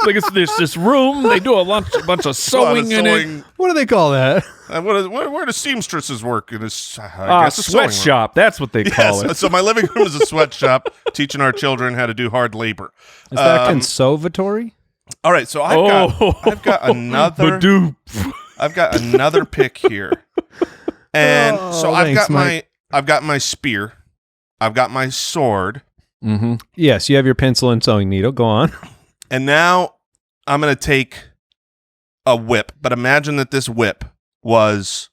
Like there's this room. They do a bunch of sewing in it. What do they call that? Where do seamstresses work in this? I guess a sewing room. Sweatshop. That's what they call Yes, it. so my living room is a sweatshop, teaching our children how to do hard labor. Is that conservatory? All right, so I've got another. Badoop. I've got another pick here, and so thanks, I've got my spear, I've got my sword, Mm-hmm. Yes, you have your pencil and sewing needle. Go on. and now I'm gonna take a whip. But imagine that this whip was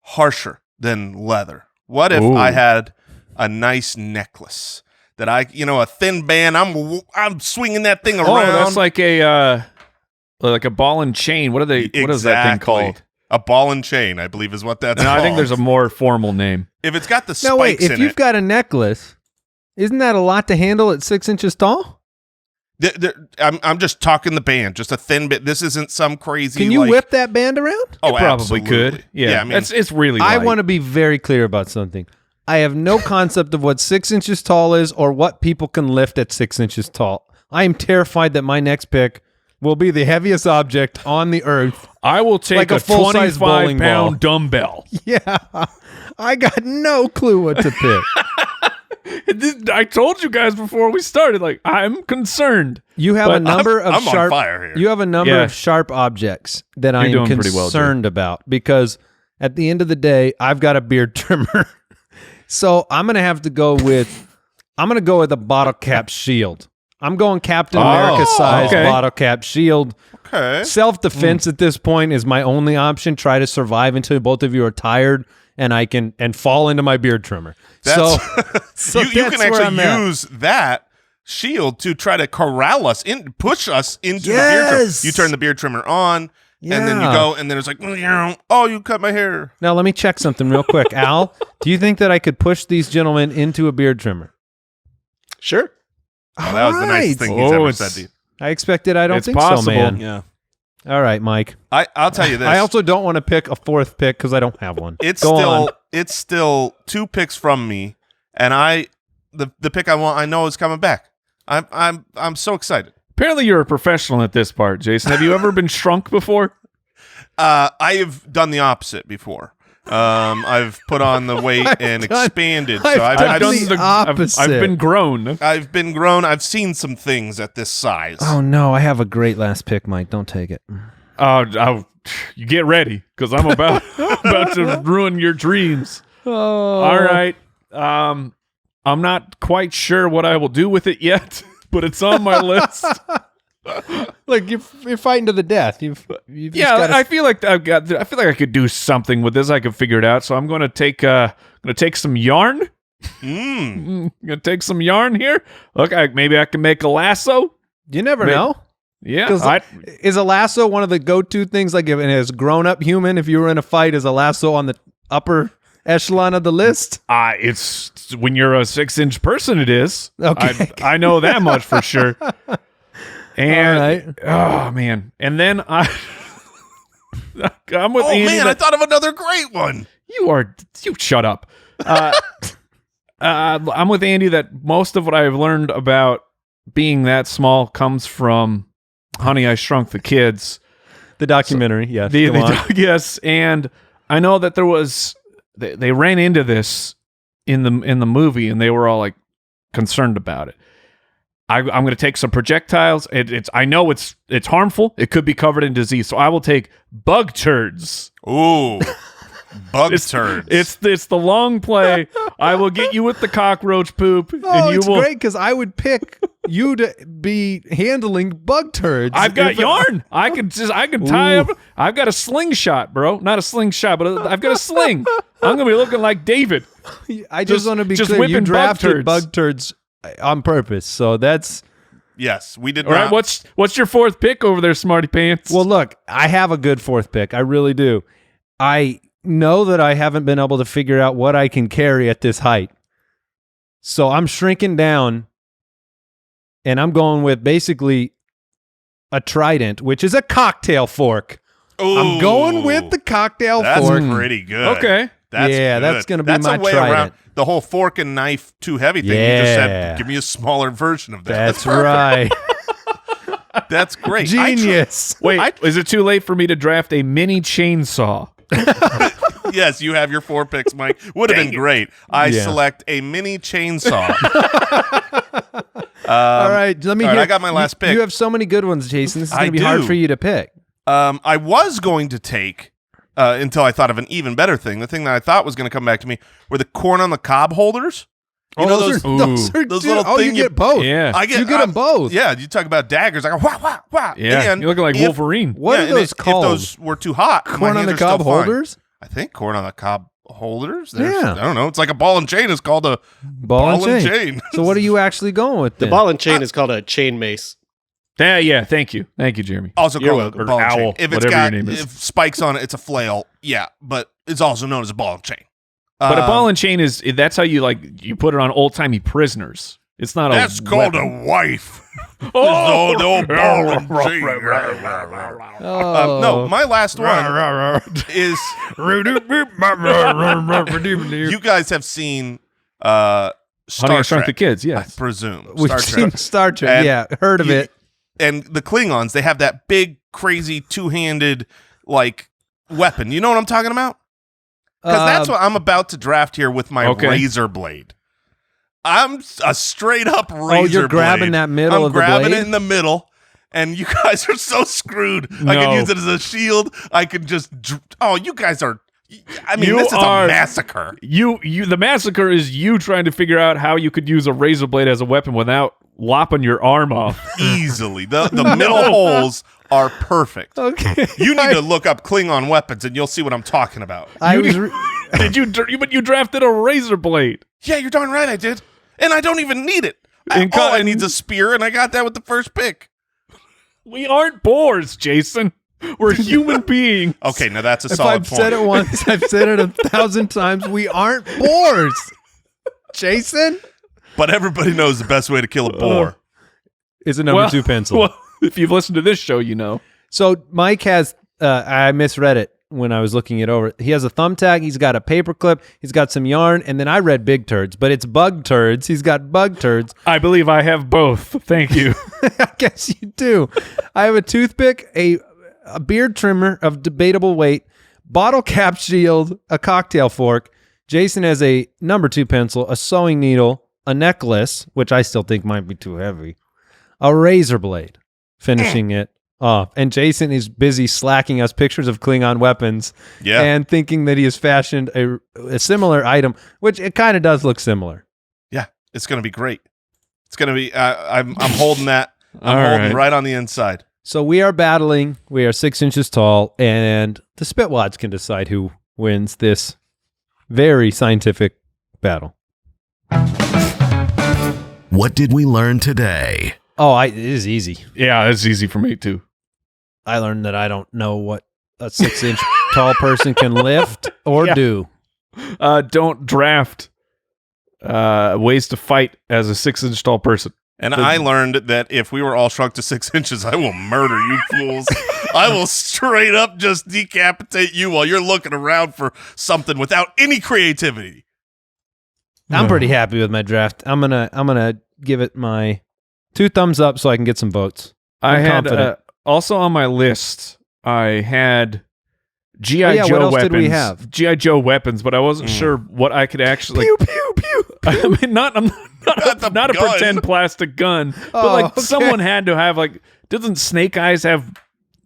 harsher than leather. What if Ooh. I had a nice necklace that a thin band? I'm swinging that thing around. Oh, that's like a ball and chain. What is that thing called? A ball and chain, I believe, is what that's No, called. I think there's a more formal name. If it's got the spikes No, wait. If in you've it. got a necklace, isn't that a lot to handle at 6 inches tall? I'm just talking the band, just a thin bit. This isn't some crazy. Can you like, whip that band around? Oh, You probably absolutely. could. Yeah, I mean, it's really. I light. want to be very clear about something. I have no concept of what 6 inches tall is or what people can lift at 6 inches tall. I am terrified that my next pick will be the heaviest object on the earth. I will take like a a full-size 25 bowling ball. pound dumbbell. Yeah, I got no clue what to pick. I told you guys before we started. Like I'm concerned. You have But a number of I'm on sharp. fire here. You have a number Yeah. of sharp objects that I You're am doing pretty well, Drew. concerned about because At the end of the day, I've got a beard trimmer. So I'm going to have to go with a bottle cap shield. I'm going Captain America size bottle cap shield. Okay. Self-defense at this point is my only option. Try to survive until both of you are tired and I can fall into my beard trimmer. So you can actually use that shield to try to corral us push us into the beard trimmer. You turn the beard trimmer on. Yeah. And then you go, and then it's like, oh, you cut my hair. Now, let me check something real quick. Al, do you think that I could push these gentlemen into a beard trimmer? Sure. Oh, that was the nicest thing he's ever said to you. I expected. I don't think possible. so, man. Yeah. All right, Mike. I'll tell you this. I also don't want to pick a fourth pick because I don't have one. It's still 2 picks from me, and the pick I want, I know is coming back. I'm so excited. Apparently, you're a professional at this part, Jason. Have you ever been shrunk before? I have done the opposite before. I've put on the weight and expanded. So I've done the opposite. I've been grown. I've been grown. I've seen some things at this size. Oh no, I have a great last pick, Mike. Don't take it. You get ready because I'm about to ruin your dreams. Oh. All right. I'm not quite sure what I will do with it yet, but it's on my list. Look, you're fighting to the death. You've just gotta... I feel like I could do something with this. I could figure it out. So I'm going to take some yarn. I'm going to take some yarn here. Look, maybe I can make a lasso. You never know. Yeah. Is a lasso one of the go-to things? Like as grown-up human, if you were in a fight, is a lasso on the upper echelon of the list? It's when you're a 6-inch person, it is. Okay. I know that much for sure. And right. Oh man, and then I'm with Andy. Man, I thought of another great one. You shut up. I'm with Andy that most of what I've learned about being that small comes from Honey, I Shrunk the Kids, the documentary. Yes, yes, and I know that there was they ran into this in the movie, and they were all like concerned about it. I'm going to take some projectiles. I know it's harmful. It could be covered in disease. So I will take bug turds. Ooh, bug turds. It's the long play. I will get you with the cockroach poop, and you it's will. Great because I would pick you to be handling bug turds. I've got yarn. I can tie up. I've got a slingshot, bro. Not a slingshot, but I've got a sling. I'm going to be looking like David. I just want to be clear. You drafted bug turds on purpose, so that's yes. We did. All right, what's your fourth pick over there, Smarty Pants? Well, look, I have a good fourth pick. I really do. I know that I haven't been able to figure out what I can carry at this height, so I'm shrinking down, and I'm going with basically a trident, which is a cocktail fork. Ooh, I'm going with the cocktail fork. That's pretty good. Okay. That's going to be my a way trident. around the whole fork and knife too heavy thing. Yeah. You just said, give me a smaller version of that. That's right. That's great. Genius. Wait, is it too late for me to draft a mini chainsaw? Yes, you have your 4 picks, Mike. Would have been great. I select a mini chainsaw. All right, let me hear. I got my last pick. You have so many good ones, Jason. This is going to be hard for you to pick. I was going to take, until I thought of an even better thing. The thing that I thought was going to come back to me were the corn on the cob holders. You know those little things. You get both. Yeah. You get them both. Yeah, you talk about daggers. I go, wah, wah, wah. Yeah, And you're looking like Wolverine. What are those called? If those were too hot, my Corn on hands the are still cob fine. holders? I think corn on the cob holders. Yeah. I don't know. It's like a ball and chain is called a Ball and chain. So what are you actually going with The then? ball and chain is called a chain mace. Yeah. Thank you, Jeremy. Also You're called a welcome. ball and chain. Owl, If it's whatever got your name is. if spikes on it, it's a flail. Yeah, but it's also known as a ball and chain. But a ball and chain that's how you put it on old timey prisoners. It's not That's a called weapon. a wife. Oh, the old ball and chain. no, my last one is you guys have seen Honey, Star I Shrunk the Trek, Kids. I Yes. presume. We've Star seen Trek. Star Trek. And Yeah, heard of it. And the Klingons, they have that big, crazy, two-handed, weapon. You know what I'm talking about? Because that's what I'm about to draft here with my razor blade. I'm a straight-up razor blade. Oh, you're grabbing that middle I'm of the grabbing blade? it in the middle, and you guys are so screwed. I can use it as a shield. I can just... Oh, you guys are I mean, You this is are- a massacre. The massacre is you trying to figure out how you could use a razor blade as a weapon without lopping your arm off. Easily. The middle holes are perfect. Okay. You need to look up Klingon weapons, and you'll see what I'm talking about. But you drafted a razor blade. Yeah, you're darn right I did. And I don't even need it. All I need is a spear, and I got that with the first pick. We aren't boars, Jason. We're human beings. Okay, now that's a If solid I've point. said it once, I've said it 1,000 times. We aren't boars, Jason. But everybody knows the best way to kill a boar. Is a number 2 pencil. Well, if you've listened to this show, you know. So Mike has, I misread it when I was looking it over. He has a thumbtack. He's got a paper clip. He's got some yarn. And then I read big turds, but it's bug turds. He's got bug turds. I believe I have both. Thank you. I guess you do. I have a toothpick, a beard trimmer of debatable weight, bottle cap shield, a cocktail fork. Jason has a number 2 pencil, a sewing needle, a necklace, which I still think might be too heavy, a razor blade, finishing it off. And Jason is busy slacking us pictures of Klingon weapons and thinking that he has fashioned a similar item, which it kind of does look similar. Yeah, it's going to be great. It's going to be, I'm holding that. I'm All holding right. right on the inside. So we are battling. We are 6 inches tall, and the Spitwads can decide who wins this very scientific battle. What did we learn today? Oh, it is easy. Yeah, that's easy for me, too. I learned that I don't know what a 6-inch tall person can lift or do. Don't draft ways to fight as a 6-inch tall person. And I learned that if we were all shrunk to 6 inches, I will murder you fools. I will straight up just decapitate you while you're looking around for something without any creativity. I'm pretty happy with my draft. I'm gonna give it my 2 thumbs up so I can get some votes. I I'm had confident. also on my list, I had G.I. Joe what else weapons. did we have? G.I. Joe weapons, but I wasn't sure what I could actually. Pew pew pew. I mean, not a gun. pretend plastic gun, but Oh, like okay. someone had to have like. Doesn't Snake Eyes have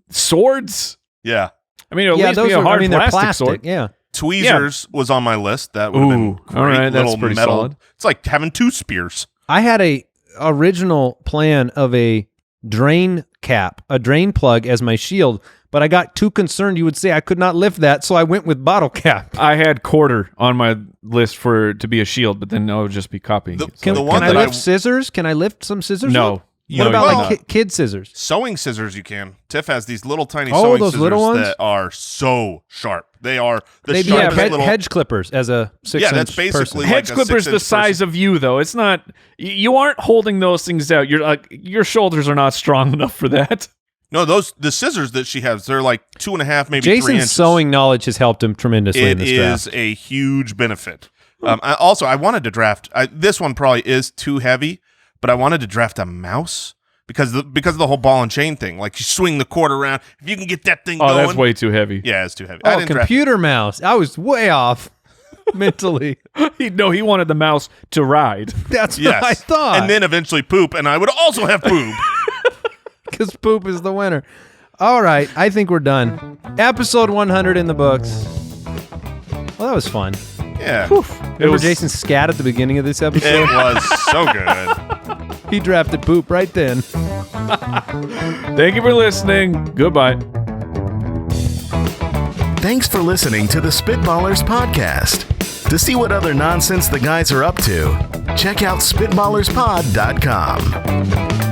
swords? Yeah. I mean, at least be a hard they're plastic plastic. sword. Yeah. Tweezers was on my list. That would have been Ooh, great. all right, that's Little pretty metal. solid. It's like having 2 spears. I had a original plan of a drain cap, a drain plug as my shield, but I got too concerned you would say I could not lift that, so I went with bottle cap. I had quarter on my list to be a shield, but then I would just be copying it. Can, The one can I that lift scissors? Can I lift some scissors? No. up? No, What about you like cannot. kid scissors? Sewing scissors you can. Tiff has these little tiny Oh, sewing those scissors little ones? that are so sharp. They are the They'd be sharpest hedge, little... clippers as a 6-inch Yeah, that's basically person. like Hedge a clippers the 6-inch size of you, though. It's not. You aren't holding those things out. You're like your shoulders are not strong enough for that. No, the scissors that she has, they're like 2.5, maybe 3 Jason's inches. sewing knowledge has helped him tremendously in It this is draft. a huge benefit. I wanted to draft. This one probably is too heavy, but I wanted to draft a mouse because of the whole ball and chain thing. Like you swing the cord around, if you can get that thing Oh, going. that's way too heavy. Yeah, it's too heavy. I Oh, didn't draft computer mouse. I was way off mentally. He wanted the mouse to ride. That's it. Yes, what I thought. and then eventually poop, and I would also have poop. because poop is the winner. All right, I think we're done. Episode 100 in the books. Well, that was fun. Yeah, Remember Jason scat at the beginning of this it episode? was so good. He drafted poop right then. Thank you for listening. Goodbye. Thanks for listening to the Spitballers podcast. To see what other nonsense the guys are up to, check out spitballerspod.com.